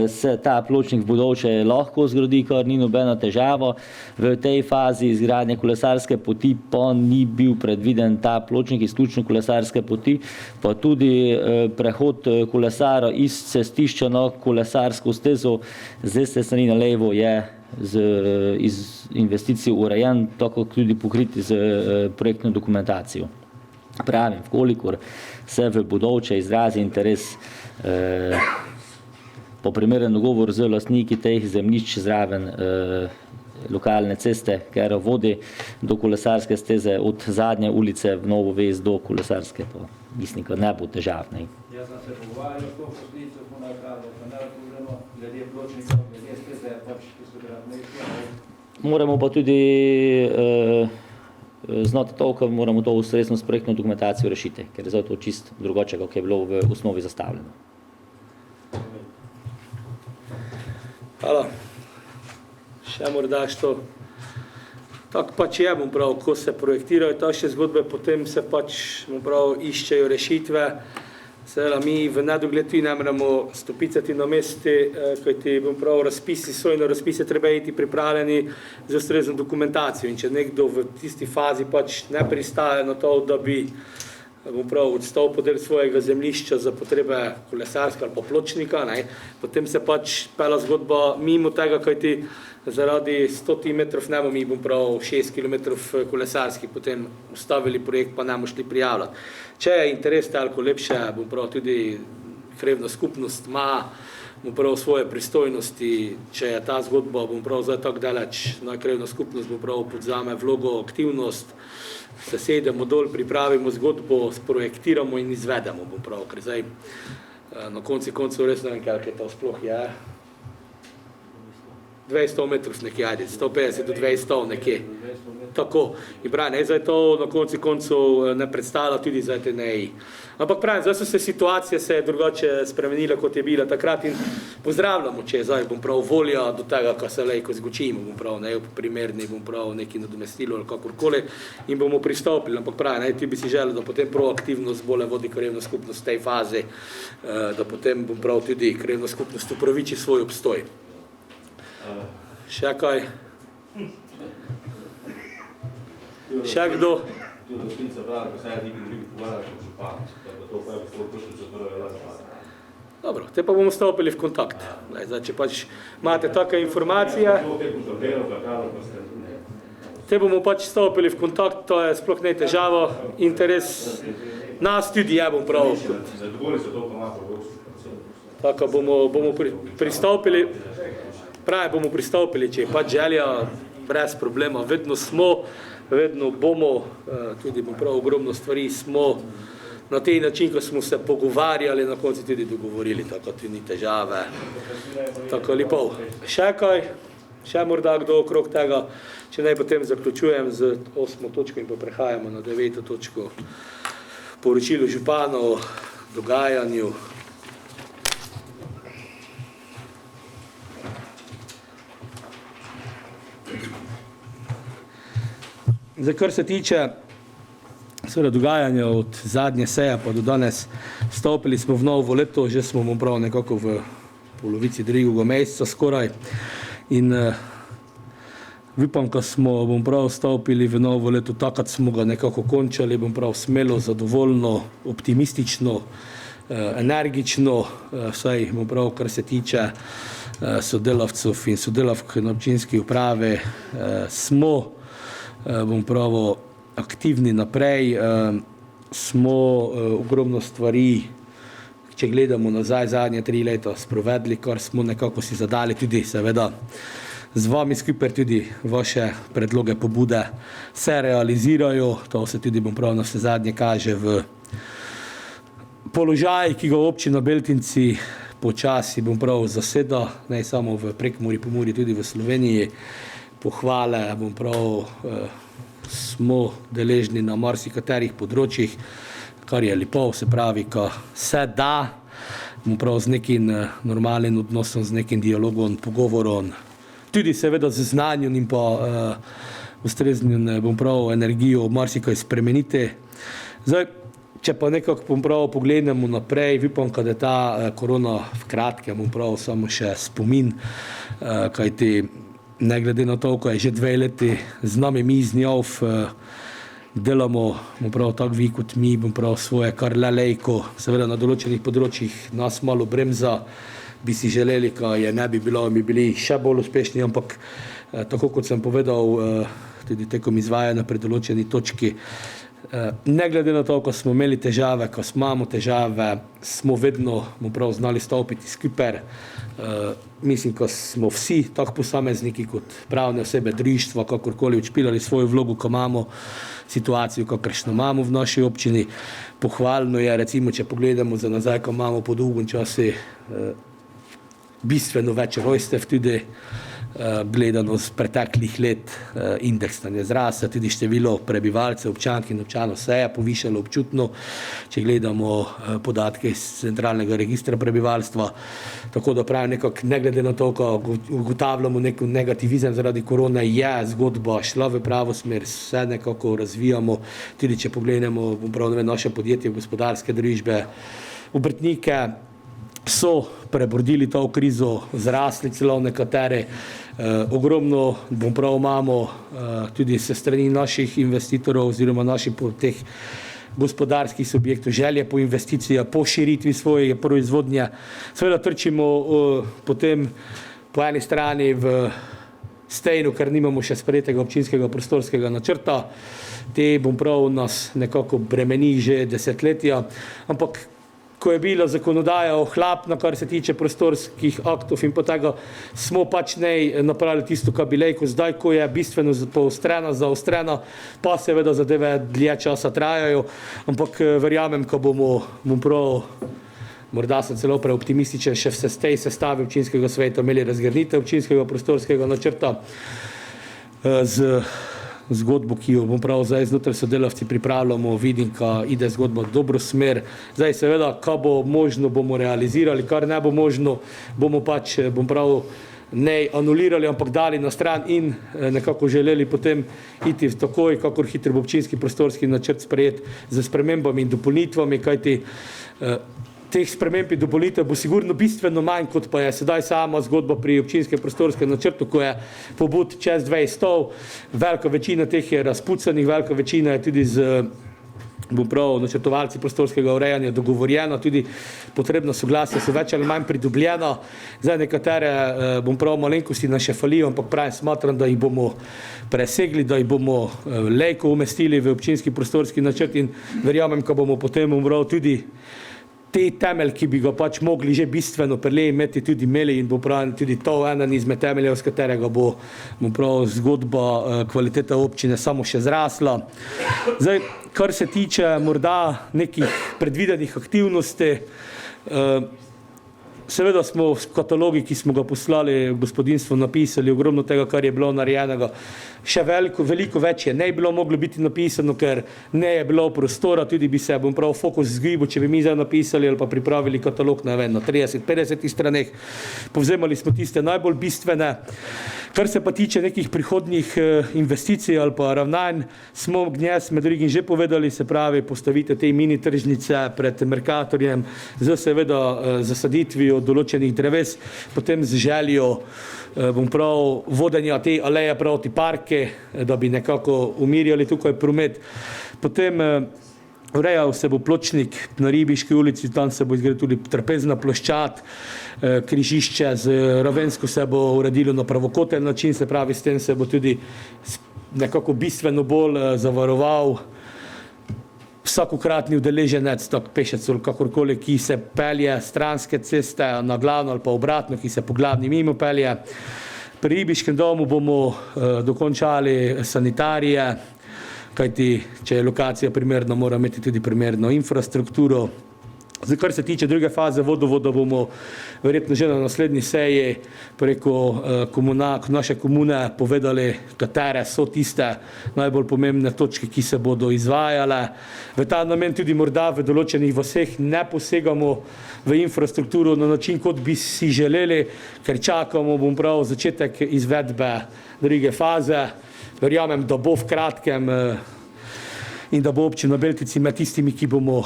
F: se ta pločnik v bodoče lahko zgradi, kar ni nobena težava. V tej fazi izgradnje kolesarske poti pa ni bil predviden ta pločnik, izključno kolesarske poti, pa tudi prehod kolesara iz cestišča na kolesarsko stezo z desne strani na levo je z investicijo urejen, tako tudi pokriti z projektno dokumentacijo. Pravim, vkolikor se v bodoče izrazi interes po primeren dogovor z lastniki teh zemljišč zraven lokalne ceste, ker vodi do kolesarske steze od zadnje ulice v Novo Ves do kolesarske, to mislim, da ne bo težav.
K: Jaz sem se pogovarjal s to poslico, ko napravljamo, pa ne razumljamo, glede pločnikov, glede steze, pač, ki so gradne.
F: Moramo pa tudi znati to, ker moramo to ustrezno s projektno dokumentacijo rešiti, ker je zdaj to čist drugače, kako je bilo v osnovi zastavljeno.
A: Hvala. Še morda što. Tako pač je, bom prav, ko se projektirajo takšne zgodbe, potem se pač, bom prav, iščejo rešitve. Seveda mi v nedogled tudi ne moramo stopicati na mesti, kajti, bom prav, razpisi so in na razpise treba iti pripravljeni z ustrezno dokumentacijo. In če nekdo v tisti fazi pač ne pristaja na to, da bi, bom prav, odstal podel svojega zemljišča za potrebe kolesarska ali pa pločnika, ne, potem se pač pela zgodba mimo tega, kajti zaradi 100 metrov ne bomo mi, bom prav, 6 kilometrov kolesarskih potem ustavili projekt, pa ne bomo šli prijavljati. Če je interes toliko lepše, bom prav, tudi krajevna skupnost ima, bom prav, svoje pristojnosti, če je ta zgodba, bom prav, zdaj tako daleč, na krajevna skupnost, bom prav, podzame vlogo, aktivnost, se sedemo dol, pripravimo zgodbo, sprojektiramo in izvedemo, bom prav, ker zdaj na konci koncev res ne vem, kaj to sploh je. 200 metrov nekje, ajde, 150 do 200 nekje. Tako. In pravi, ne, zdaj to na konci koncev ne predstavlja tudi zdaj te neji. Ampak pravim, zdaj so se situacije se drugače spremenile, kot je bila takrat in pozdravljamo, če je zdaj, bom prav, volja do tega, ko se lejko zgočimo, bom prav, ne, primerni, bom prav, neki nadomestilo ali kakorkoli in bomo pristopili. Ampak pravi, ne, ti bi si želel, da potem proaktivno zbole vodi krajevna skupnost v tej fazi, da potem, bom prav, tudi krajevna skupnost upraviči svoj obstoj. Še kaj? Še kdo? Dobro, te pa bomo stopili v kontakt. Zdaj, če pač imate take informacije, te bomo pač stopili v kontakt, to je sploh ne težava, interes nas tudi je, bom prav. Tako bomo pristopili. Pravi, bomo pristopili, če je pač želja, brez problema, vedno smo, vedno bomo, tudi bom prav, ogromno stvari smo na tej način, ko smo se pogovarjali, na koncu tudi dogovorili, tako tudi ni težave. Tako lepo. Še kaj? Še morda kdo okrog tega? Če ne, potem zaključujem z 8. točko in pa prehajamo na 9. točko. Poročilo županov, dogajanju. Zdaj, kar se tiče dogajanja od zadnje seje pa do danes, stopili smo v novo leto, že smo prav nekako v polovici drugega meseca skoraj in upam, ko smo prav stopili v novo leto, takrat smo ga nekako končali, prav smelo, zadovoljno, optimistično, energično, vsaj prav, kar se tiče sodelavcev in sodelavk na občinski upravi, smo prav aktivni naprej, smo ogromno stvari, če gledamo nazaj zadnje 3 leta, sprovedli, kar smo nekako si zadali tudi, seveda, z vami skupaj tudi vaše predloge, pobude se realizirajo, to se tudi prav na vse zadnje kaže v položaj, ki ga občina Beltinci počasi prav zaseda, ne samo v Prekmurju, Pomurju, tudi v Sloveniji. Pohvale, prav, smo deležni na marsikaterih področjih, kar je lepo, se pravi, ko se da, prav z nekim normalnim odnosom, z nekim dialogom, pogovorom, tudi seveda z znanjem in pa ustreznim prav energijo marsikaj spremeniti. Zdaj, če pa nekako prav pogledamo naprej, upam, da je ta korona v kratkem prav samo še spomin, kajti ne glede na to, ko je že 2 leti z nami mi z njo, delamo prav tako vi kot mi, prav svoje kar lejko, seveda na določenih področjih nas malo bremza, bi si želeli, ko je ne bi bilo, bi bili še bolj uspešni, ampak tako kot sem povedal, tudi tekom izvajanja pri določeni točki, ne glede na to, ko smo imeli težave, ko imamo težave, smo vedno prav znali stopiti skupaj. Mislim, ko smo vsi, tako posamezniki kot pravne osebe, društva, kakorkoli odšpilali svojo vlogo, ko imamo situacijo, kakršno imamo v naši občini. Pohvalno je, recimo, če pogledamo za nazaj, ko imamo po dolgem času bistveno več rojstev tudi, gledano z preteklih let, indeks stanja zrasta, tudi število prebivalcev, občank in občanov se je povišalo občutno, če gledamo podatke iz centralnega registra prebivalstva. Tako da pravim nekako, ne glede na to, ko ugotavljamo nek negativizem zaradi korone, je zgodba šla v pravo smer, vse nekako razvijamo, tudi če pogledamo naše podjetje, gospodarske družbe, obrtnike, so prebrodili to krizo, zrasli celo nekatere, ogromno prav imamo tudi se strani naših investitorov oziroma naših teh gospodarskih subjektov želje po investicijah, po širitvi svoje proizvodnje. Seveda trčimo potem po eni strani v stejnu, ker nimamo še sprejetega občinskega prostorskega načrta. Te prav nas nekako bremeni že desetletja, ampak ko je bila zakonodaja ohlapna, kar se tiče prostorskih aktov in tega, smo pač ne napravili tisto, kar bi lejko. Zdaj, ko je bistveno poostrena, zaostrena, pa seveda zadeve dlje časa trajajo, ampak verjamem, ko bomo prav, morda sem celo preoptimističen, še v tej sestavi občinskega sveta imeli razgrnitev občinskega prostorskega načrta z zgodbo, ki jo prav zdaj znotraj sodelavci pripravljamo, vidim, ko ide zgodba v dobro smer. Zdaj seveda, ko bo možno, bomo realizirali, kar ne bo možno, bomo pač, prav, ne anulirali, ampak dali na stran in nekako želeli potem iti takoj, kakor hitro bo občinski prostorski načrt sprejet z spremembami in dopolnitvami, kajti teh sprememb in dopolnitev bo sigurno bistveno manj, kot pa je sedaj sama zgodba pri občinskem prostorskem načrtu, ko je pobud čez 200, velika večina teh je razpucanih, velika večina je tudi z načrtovalci prostorskega urejanja dogovorjena, tudi potrebna soglasja so več ali manj pridobljena. Zdaj nekatere malenkosti nas še falijo, ampak pravim, smatram, da jih bomo presegli, da jih bomo lejko umestili v občinski prostorski načrt in verjamem, ko bomo potem tudi te temelj, ki bi ga pač mogli že bistveno prelej imeli in bo prav tudi to eden izmed temeljev, z katerega bo prav zgodba kvalitete občine samo še zrasla. Zdaj, kar se tiče morda nekih predvidenih aktivnosti, seveda smo v katalogi, ki smo ga poslali gospodinstvu, napisali ogromno tega, kar je bilo narejenega. Še veliko več je ne bilo moglo biti napisano, ker ne je bilo prostora, tudi bi se prav fokus zgibil, če bi mi zdaj napisali ali pa pripravili katalog na 30-50 straneh. Povzemali smo tiste najbolj bistvene. Kar se pa tiče nekih prihodnjih investicij ali pa ravnanj, smo gnjes med drugim že povedali, se pravi postavitev te mini tržnice pred Mercatorjem z seveda zasaditvijo določenih dreves, potem z željo vodenja te aleje proti parke, da bi nekako umirjali tukaj promet. Potem urejal se bo pločnik na Ribiški ulici, tam se bo izgledal tudi trapezna ploščad, križišče z Ravensko se bo uredilo na pravokoten način, se pravi, s tem se bo tudi nekako bistveno bolj zavaroval vsakokratni udeleženec, tak pešec ali kakorkoli, ki se pelje stranske ceste na glavno ali pa obratno, ki se po glavni mimo pelje. Pri Ribiškem domu bomo dokončali sanitarije, kajti če je lokacija primerna, mora imeti tudi primerno infrastrukturo. Zdaj, kar se tiče druge faze vodovoda, bomo verjetno že na naslednji seji preko naše komune povedali, katere so tiste najbolj pomembne točke, ki se bodo izvajale. V ta namen tudi morda v določenih vaseh ne posegamo v infrastrukturo na način, kot bi si želeli, ker čakamo prav začetek izvedbe druge faze. Verjamem, da bo v kratkem in da bo občina Beltinci med tistimi, ki bomo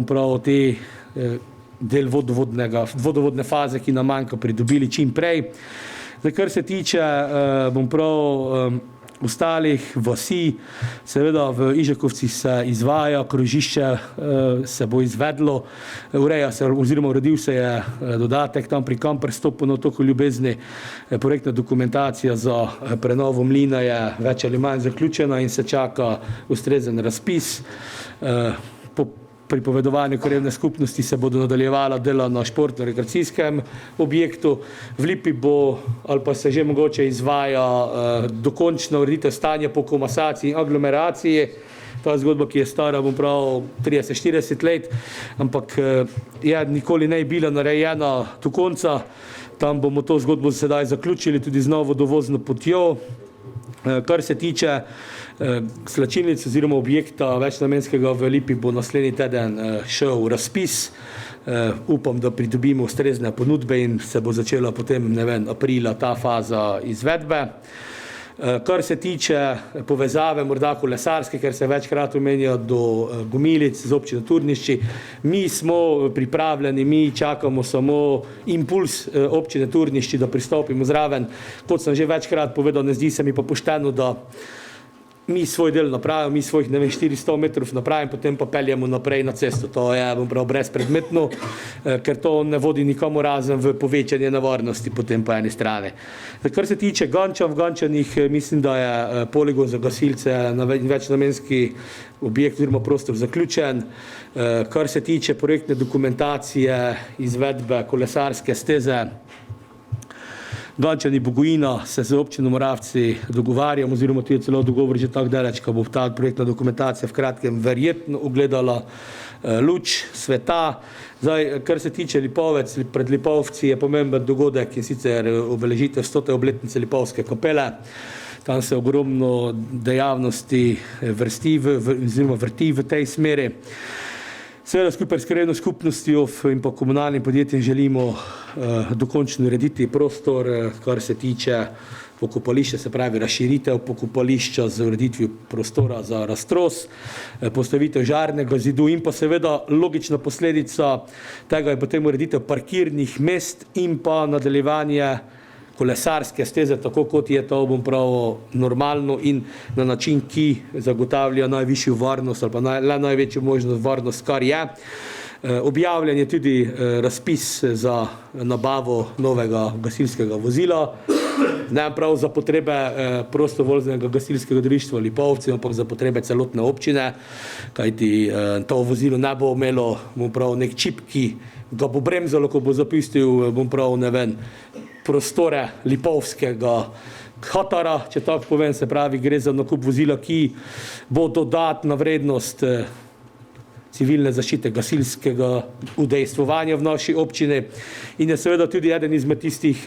A: prav te del vodovodne faze, ki nam manjka, pridobili čim prej. Zdaj, kar se tiče ostalih vasi, seveda v Ižakovcih se izvaja, krožišče se bo izvedlo, ureja se oziroma uredil se je dodatek tam pri Kamperstopu na otoku Ljubezni, projektna dokumentacija za prenovo mlina je več ali manj zaključena in se čaka ustrezen razpis. Po pripovedovanju krajevne skupnosti se bodo nadaljevala dela na športno-rekreacijskem objektu. V Lipi bo ali pa se že mogoče izvaja dokončna ureditev stanja po komasaciji in aglomeraciji. Ta zgodba, ki je stara, 30-40 let, ampak je nikoli ne bila narejena do konca. Tam bomo to zgodbo sedaj zaključili tudi z novo dovozno potjo. Kar se tiče slačilnic oziroma objekta večnamenskega v Lipi, bo naslednji teden šel razpis. Upam, da pridobimo ustrezne ponudbe in se bo začela potem, aprila ta faza izvedbe. Kar se tiče povezave morda kolesarske, ker se večkrat omenja do Gomilic z občino Turnišči, mi smo pripravljeni, mi čakamo samo impuls občine Turnišči, da pristopimo zraven. Kot sem že večkrat povedal, ne zdi se mi pa pošteno, da mi svoj del napravimo, mi svojih 400 metrov napravimo, potem pa peljemo naprej na cesto. To je brezpredmetno, ker to ne vodi nikomu razen v povečanje nevarnosti potem po eni strani. Kar se tiče Gančan, v Gančanih mislim, da je poligon za gasilce na večnamenski objekt oziroma prostor zaključen. Kar se tiče projektne dokumentacije izvedbe kolesarske steze Gančani Bogojina, se z občino Moravci dogovarjamo, oziroma tudi celo dogovor že tako daleč, ko bo ta projektna dokumentacija v kratkem verjetno ugledala luč sveta. Zdaj, kar se tiče Lipovec, pred Lipovci je pomemben dogodek in sicer obeležitev 100. obletnice Lipovske kapele. Tam se ogromno dejavnosti vrti v tej smeri. Seveda skupaj s krajevno skupnostjo in pa komunalnim podjetjem želimo dokončno urediti prostor, kar se tiče pokopališča, se pravi razširitev pokopališča z ureditvijo prostora za raztros, postavitev žarnega zidu in pa seveda logična posledica tega je potem ureditev parkirnih mest in pa nadaljevanje kolesarske steze, tako kot je to normalno in na način, ki zagotavlja najvišjo varnost ali pa največjo možnost varnost, kar je. Objavljen je tudi razpis za nabavo novega gasilskega vozila. ne prav za potrebe prostovoljnega gasilskega društva Lipovci, ampak za potrebe celotne občine, kajti to vozilo ne bo imelo, bom prav, nek čip, ki ga bo bremzalo, ko bo zapustil, bom prav, ne vem, prostore Lipovskega Hatara, če tako povem, se pravi, gre za nakup vozila, ki bo dodatna vrednost civilne zaščite, gasilskega udejstvovanja v naši občini in je seveda tudi eden izmed tistih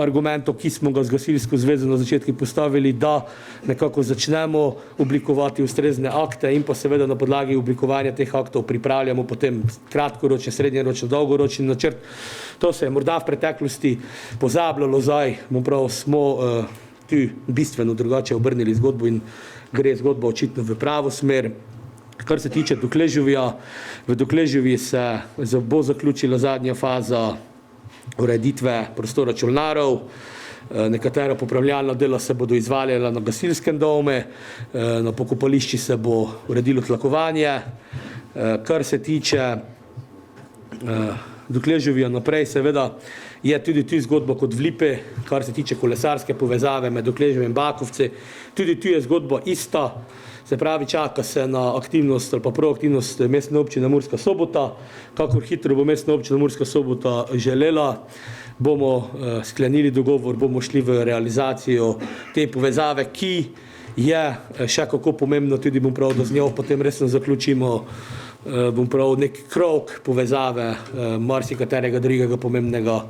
A: argumentov, ki smo ga z Gasilsko zvezo na začetku postavili, da nekako začnemo oblikovati ustrezne akte in pa seveda na podlagi oblikovanja teh aktov pripravljamo potem kratkoročni, srednjeročni, dolgoročni načrt. To se je morda v preteklosti pozabljalo, zdaj smo tu bistveno drugače obrnili zgodbo in gre zgodba očitno v pravo smer. Kar se tiče Dokleževja, v Dokleževi se bo zaključila zadnja faza ureditve prostora čolnarov, nekatera popravljalna dela se bodo izvaljala na gasilskem domu, na pokopališči se bo uredilo tlakovanje. Kar se tiče Dokleževja naprej, seveda je tudi tu zgodba kot v Lipi, kar se tiče kolesarske povezave med Dokleževjem in Bakovci, tudi tu je zgodba ista. Se pravi, čaka se na aktivnost ali pa proaktivnost Mestne občine Murska Sobota. Kakor hitro bo Mestna občina Murska Sobota želela, bomo sklenili dogovor, bomo šli v realizacijo te povezave, ki je še kako pomembno, tudi bom prav, da z njo potem resno zaključimo, bom prav, nek krog povezave marsikaterega drugega pomembnega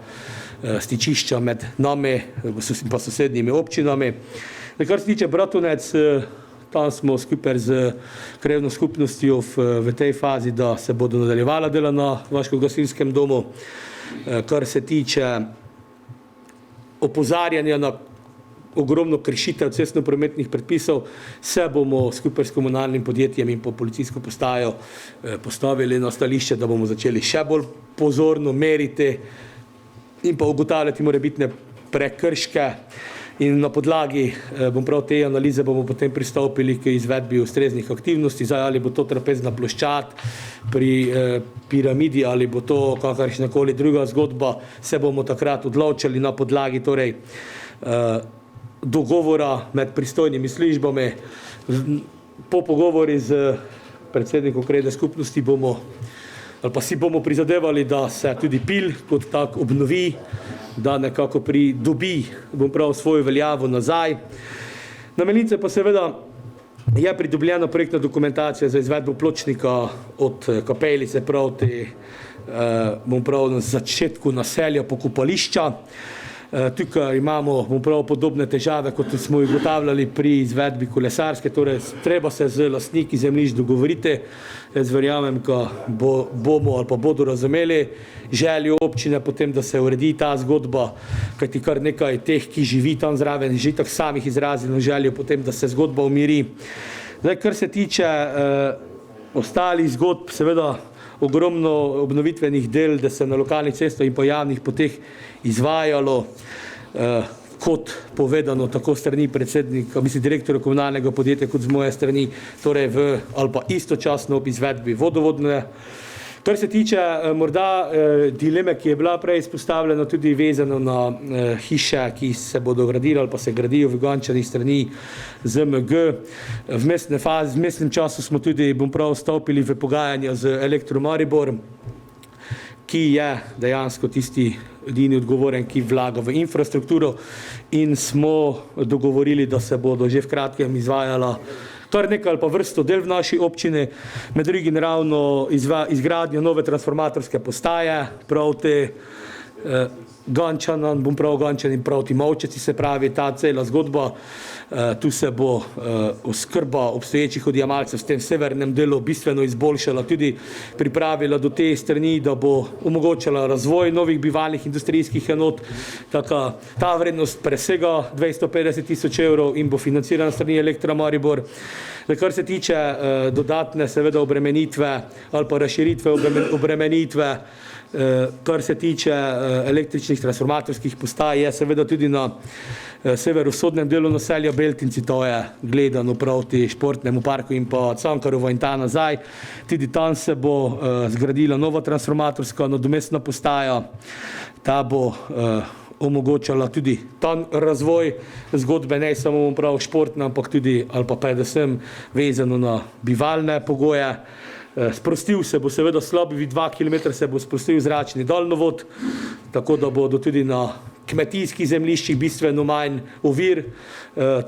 A: stičišča med nami in pa sosednjimi občinami. Kar se tiče Bratunec, tam smo skupaj z krajevno skupnostjo v tej fazi, da se bodo nadaljevala dela na vaškem gasilskem domu. Kar se tiče opozarjanja na ogromno kršitev cestno-prometnih predpisov, se bomo skupaj s komunalnim podjetjem in pa policijsko postajo postavili na stališče, da bomo začeli še bolj pozorno meriti in pa ugotavljati morebitne prekrške. In na podlagi bom prav te analize bomo potem pristopili k izvedbi ustreznih aktivnosti, zdaj ali bo to trapezna ploščad pri piramidi ali bo to kakršnakoli druga zgodba, se bomo takrat odločili na podlagi torej dogovora med pristojnimi službami. Po pogovori z predsednikom krajevne skupnosti bomo ali pa si bomo prizadevali, da se tudi Pil kot tak obnovi, da nekako pridobi, bom prav, svojo veljavo nazaj. Na Melice pa seveda je pridobljena projektna dokumentacija za izvedbo pločnika od Kapelice proti, bom prav, na začetku naselja pokopališča. Tukaj imamo, bom prav, podobne težave, kot smo jih ugotavljali pri izvedbi kolesarske, torej treba se z lastniki zemljišč dogovoriti. Jaz verjamem, da bomo ali pa bodo razumeli željo občine potem, da se uredi ta zgodba, kajti kar nekaj teh, ki živi tam zraven, že tako samih izrazilo željo potem, da se zgodba umiri. Zdaj, kar se tiče ostalih zgodb, seveda ogromno obnovitvenih del, da se na lokalnih cestah in po javnih poteh izvajalo, kot povedano, tako strani predsednika, direktorja komunalnega podjetja, kot z moje strani, torej ali pa istočasno ob izvedbi vodovodne. Kar se tiče morda dileme, ki je bila prej izpostavljena, tudi vezano na hiše, ki se bodo gradile ali pa se gradijo v Gančanih strani ZMG. V mestnem času smo tudi, bom prav, stopili v pogajanja z Elektro Maribor, ki je dejansko tisti edini odgovoren, ki vlaga v infrastrukturo, in smo dogovorili, da se bodo že v kratkem izvajala kar nekaj ali pa vrsto del v naši občini, med drugim ravno izgradnjo nove transformatorske postaje proti Gančanom, bom prav, Gančanim proti Molčeci, se pravi ta cela zgodba. Tu se bo oskrba obstoječih odjemalcev v tem severnem delu bistveno izboljšala, tudi pripravila do te strani, da bo omogočala razvoj novih bivalnih industrijskih enot. Ta vrednost presega 250 000 evrov in bo financirana strani Elektra Maribor. Kar se tiče dodatne seveda obremenitve ali pa razširitve obremenitve, kar se tiče električnih transformatorskih postaj, je seveda tudi na severovzhodnem delu naselja Beltinci, to je gledano proti športnemu parku in pa Cankarovo in ta nazaj. Tudi tam se bo zgradila nova transformatorska nadomestna postaja. Ta bo omogočala tudi ta razvoj zgodbe, ne samo prav športna, ampak tudi ali pa predvsem vezano na bivalne pogoje. Sprostil se bo seveda slabih 2 km se bo sprostil zračni daljnovod, tako da bodo tudi na kmetijskih zemljiščih bistveno manj ovir.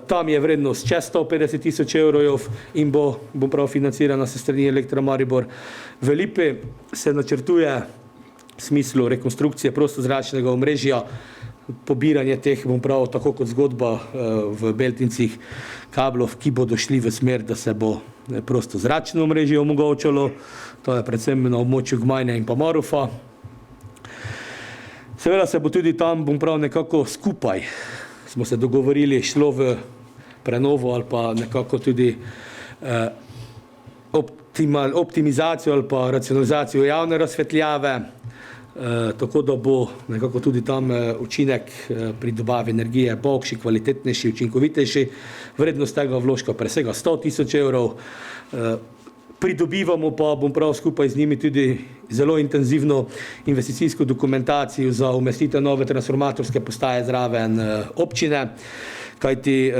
A: Tam je vrednost čez 150 tisoč evrov in bo prav financirana se strani Elektra Maribor. V Lipi se načrtuje v smislu rekonstrukcije prostozračnega omrežja, pobiranje teh, prav tako kot zgodba v Beltincih, kablov, ki bodo šli v smer, da se bo prostozračno omrežje omogočalo. To je predvsem na območju Gmajne in pa Marufa. Seveda se bo tudi tam, prav nekako skupaj, smo se dogovorili, šlo v prenovo ali pa nekako tudi optimizacijo ali pa racionalizacijo javne razsvetljave, tako da bo nekako tudi tam učinek pri dobavi energije boljši, kvalitetnejši, učinkovitejši. Vrednost tega vložka presega 100 tisoč evrov. Pridobivamo pa, prav skupaj z njimi tudi zelo intenzivno investicijsko dokumentacijo za umestitev nove transformatorske postaje zraven občine, kajti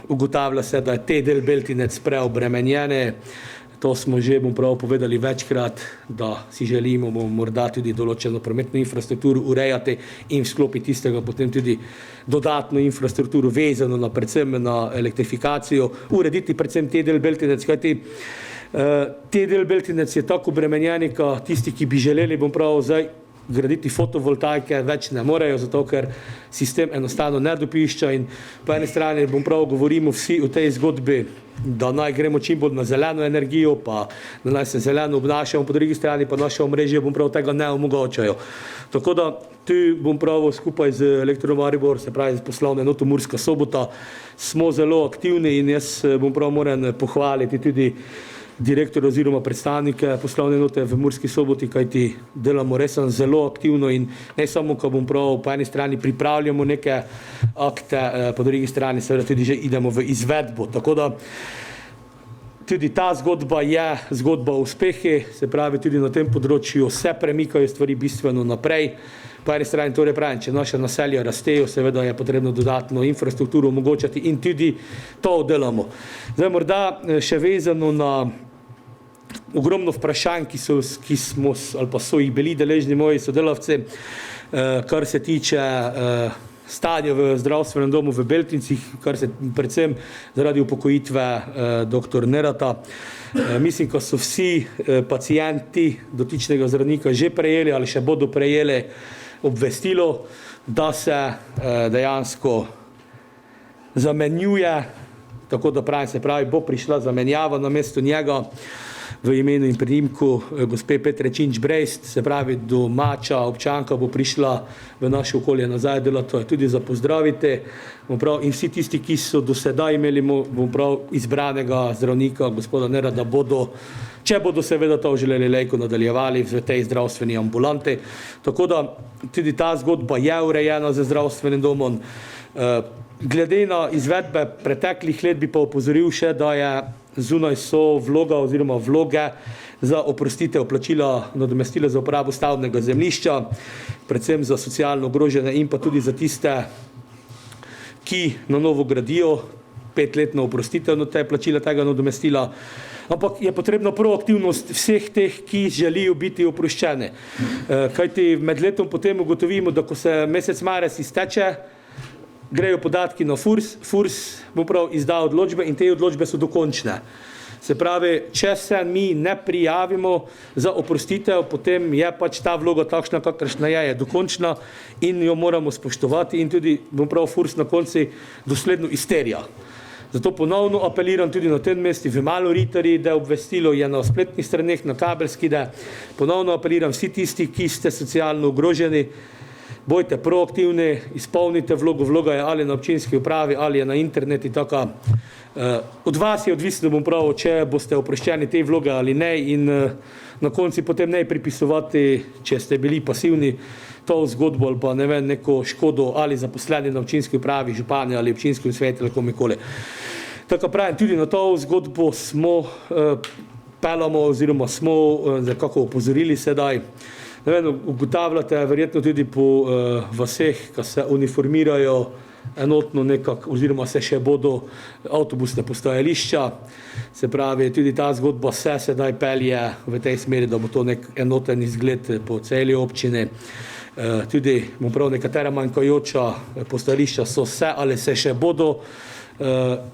A: ugotavlja se, da je te del Beltinec preobremenjene. To smo že, prav povedali večkrat, da si želimo morda tudi določeno prometno infrastrukturo urejati in v sklopi tistega potem tudi dodatno infrastrukturo vezano na predvsem na elektrifikacijo, urediti predvsem te del Beltinec, kajti te del Beltinec je tako obremenjeni, ka tisti, ki bi želeli, prav zdaj graditi fotovoltaike, več ne morejo, zato ker sistem enostavno ne dopišča in po eni strani prav govorimo vsi o tej zgodbi, da naj gremo čim bolj na zeleno energijo, pa da naj se zeleno obnašamo, po drugi strani pa naše omrežje prav tega ne omogočajo. Tako da tu prav skupaj z Elektro Maribor, se pravi z poslovno enoto Murska Sobota, smo zelo aktivni in jaz prav moram pohvaliti tudi direktor oziroma predstavnike poslovne enote v Murski Soboti, kajti delamo res zelo aktivno in ne samo, ko prav po eni strani pripravljamo neke akte, po drugi strani seveda tudi že idemo v izvedbo. Tako da tudi ta zgodba je zgodba o uspehi, se pravi tudi na tem področju se premikajo stvari bistveno naprej. Po eni strani torej pravim, če naša naselja rastejo, seveda je potrebno dodatno infrastrukturo omogočati in tudi to delamo. Zdaj morda še vezano na ogromno vprašanj, ki smo ali pa so jih bili deležni moji sodelavci, kar se tiče stanja v zdravstvenem domu v Beltincih, kar se predvsem zaradi upokojitve dr. Nerata. Mislim, ko so vsi pacienti dotičnega zdravnika že prejeli ali še bodo prejeli obvestilo, da se dejansko zamenjuje, tako da pravim, se pravi, bo prišla zamenjava na mesto njega v imenu in priimku gospe Petre Činč-Brejst, se pravi domača občanka bo prišla v naše okolje nazaj delati, to je tudi za pozdraviti. In vsi tisti, ki so do sedaj imeli izbranega zdravnika, gospoda Nerada, bodo, če bodo seveda to želeli, lejko nadaljevali v tej zdravstveni ambulanti. Tako da tudi ta zgodba je urejena z zdravstvenim domom. Glede na izvedbe preteklih let bi pa opozoril še, da je zunaj so vloga oziroma vloge za oprostitev plačila nadomestila za uporabo stavbnega zemljišča, predvsem za socialno ogrožene in pa tudi za tiste, ki na novo gradijo, 5-letno oprostitev na te plačila tega nadomestila. Ampak je potrebna proaktivnost vseh teh, ki želijo biti oproščeni. Kajti med letom potem ugotovimo, da ko se mesec marec izteče, grejo podatki na FURS bo prav izda odločbe in te odločbe so dokončne. Se pravi, če se mi ne prijavimo za oprostitev, potem je pač ta vloga takšna, kakršna je dokončna in jo moramo spoštovati in tudi bom prav FURS na konci dosledno izterja. Zato ponovno apeliram tudi na tem mestu v Maloritarji, da obvestilo je na spletnih straneh, na kabelski, da ponovno apeliram vsi tisti, ki ste socialno ogroženi, bojte proaktivni, izpolnite vlogo, vloga je ali na občinski upravi, ali je na interneti, tako. Od vas je odvisno, bom prav, če boste oproščeni te vloge ali ne in na konci potem ne pripisovati, če ste bili pasivni, to zgodbo ali pa ne vem, neko škodo ali zaposleni na občinski upravi, župani ali občinskem svetu ali komikoli. Tako pravim, tudi na to zgodbo smo pelamo oziroma smo nekako opozorili sedaj. Ne vem, ugotavljate verjetno tudi po vaseh, ki se uniformirajo enotno nekako, oziroma se še bodo avtobusne postajališča. Se pravi, tudi ta zgodba se sedaj pelje v tej smeri, da bo to nek enoten izgled po celi občini. Tudi, bom prav, nekatera manjkajoča postajališča so se ali se še bodo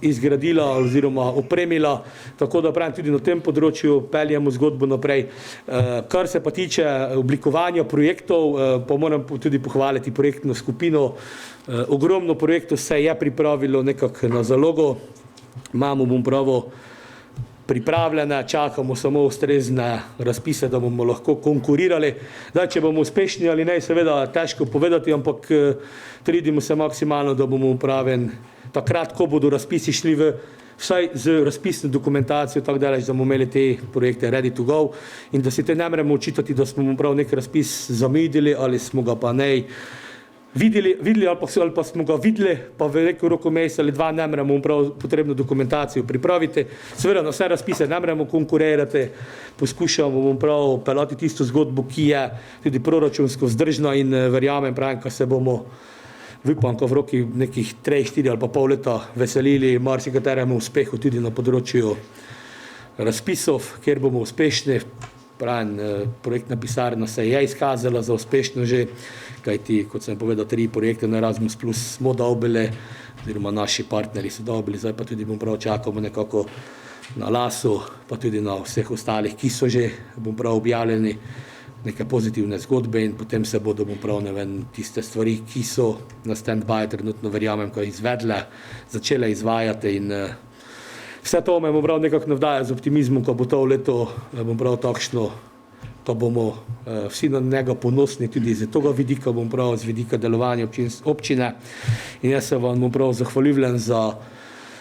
A: izgradila oziroma opremila, tako da pravim, tudi na tem področju peljemo zgodbo naprej. Kar se pa tiče oblikovanja projektov, pa moram tudi pohvaliti projektno skupino. Ogromno projektov se je pripravilo nekako na zalogo, imamo, bom pravil, pripravljene, čakamo samo ustrezne razpise, da bomo lahko konkurirali. Zdaj, če bomo uspešni ali ne, seveda težko povedati, ampak trudimo se maksimalno, da bomo upravljeni takrat, ko bodo razpisi šli vsaj z razpisno dokumentacijo, tako daleč, da bomo imeli te projekte ready to go in da si te ne moremo očitati, da smo prav nek razpis zamudili ali smo ga pa ne videli ali pa smo ga videli, pa v neko roko mesec ali dva ne moremo prav potrebno dokumentacijo pripraviti. Seveda na vse razpise ne moremo konkurirati, poskušamo prav pelati tisto zgodbo, ki je tudi proračunsko vzdržna in verjamem, pravim, ko se bomo upam, ko v roki nekih 3, 4 ali pa pol leta veselili marsikateremu uspehu tudi na področju razpisov, kjer bomo uspešni. Pravim, projektna pisarna se je izkazala za uspešno že, kajti, kot sem povedal, 3 projekte na Erasmus Plus smo dobili, oziroma naši partnerji so dobili, zdaj pa tudi bom prav čakamo nekako na Lasu, pa tudi na vseh ostalih, ki so že, bom prav, objavljeni neke pozitivne zgodbe in potem se bodo, bom prav, ne vem, tiste stvari, ki so na stand-by trenutno, verjamem, ko izvedle, začele izvajati in vse to me, bom prav, nekako navdaja z optimizmom, ko bo to leto, bom prav, takšno, ko bomo vsi na njega ponosni tudi z tega vidika, bom prav, z vidika delovanja občine in jaz se vam, bom prav, zahvaljujem za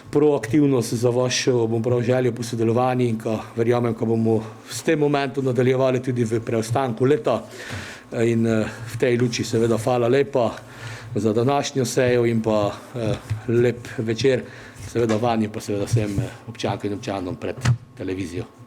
A: proaktivnost, za vašo, bom prav, željo po sodelovanju in ko verjamem, ko bomo s tem momentom nadaljevali tudi v preostanku leta in v tej luči seveda hvala lepa za današnjo sejo in pa lep večer seveda vanj in pa seveda vsem občankam in občanom pred televizijo.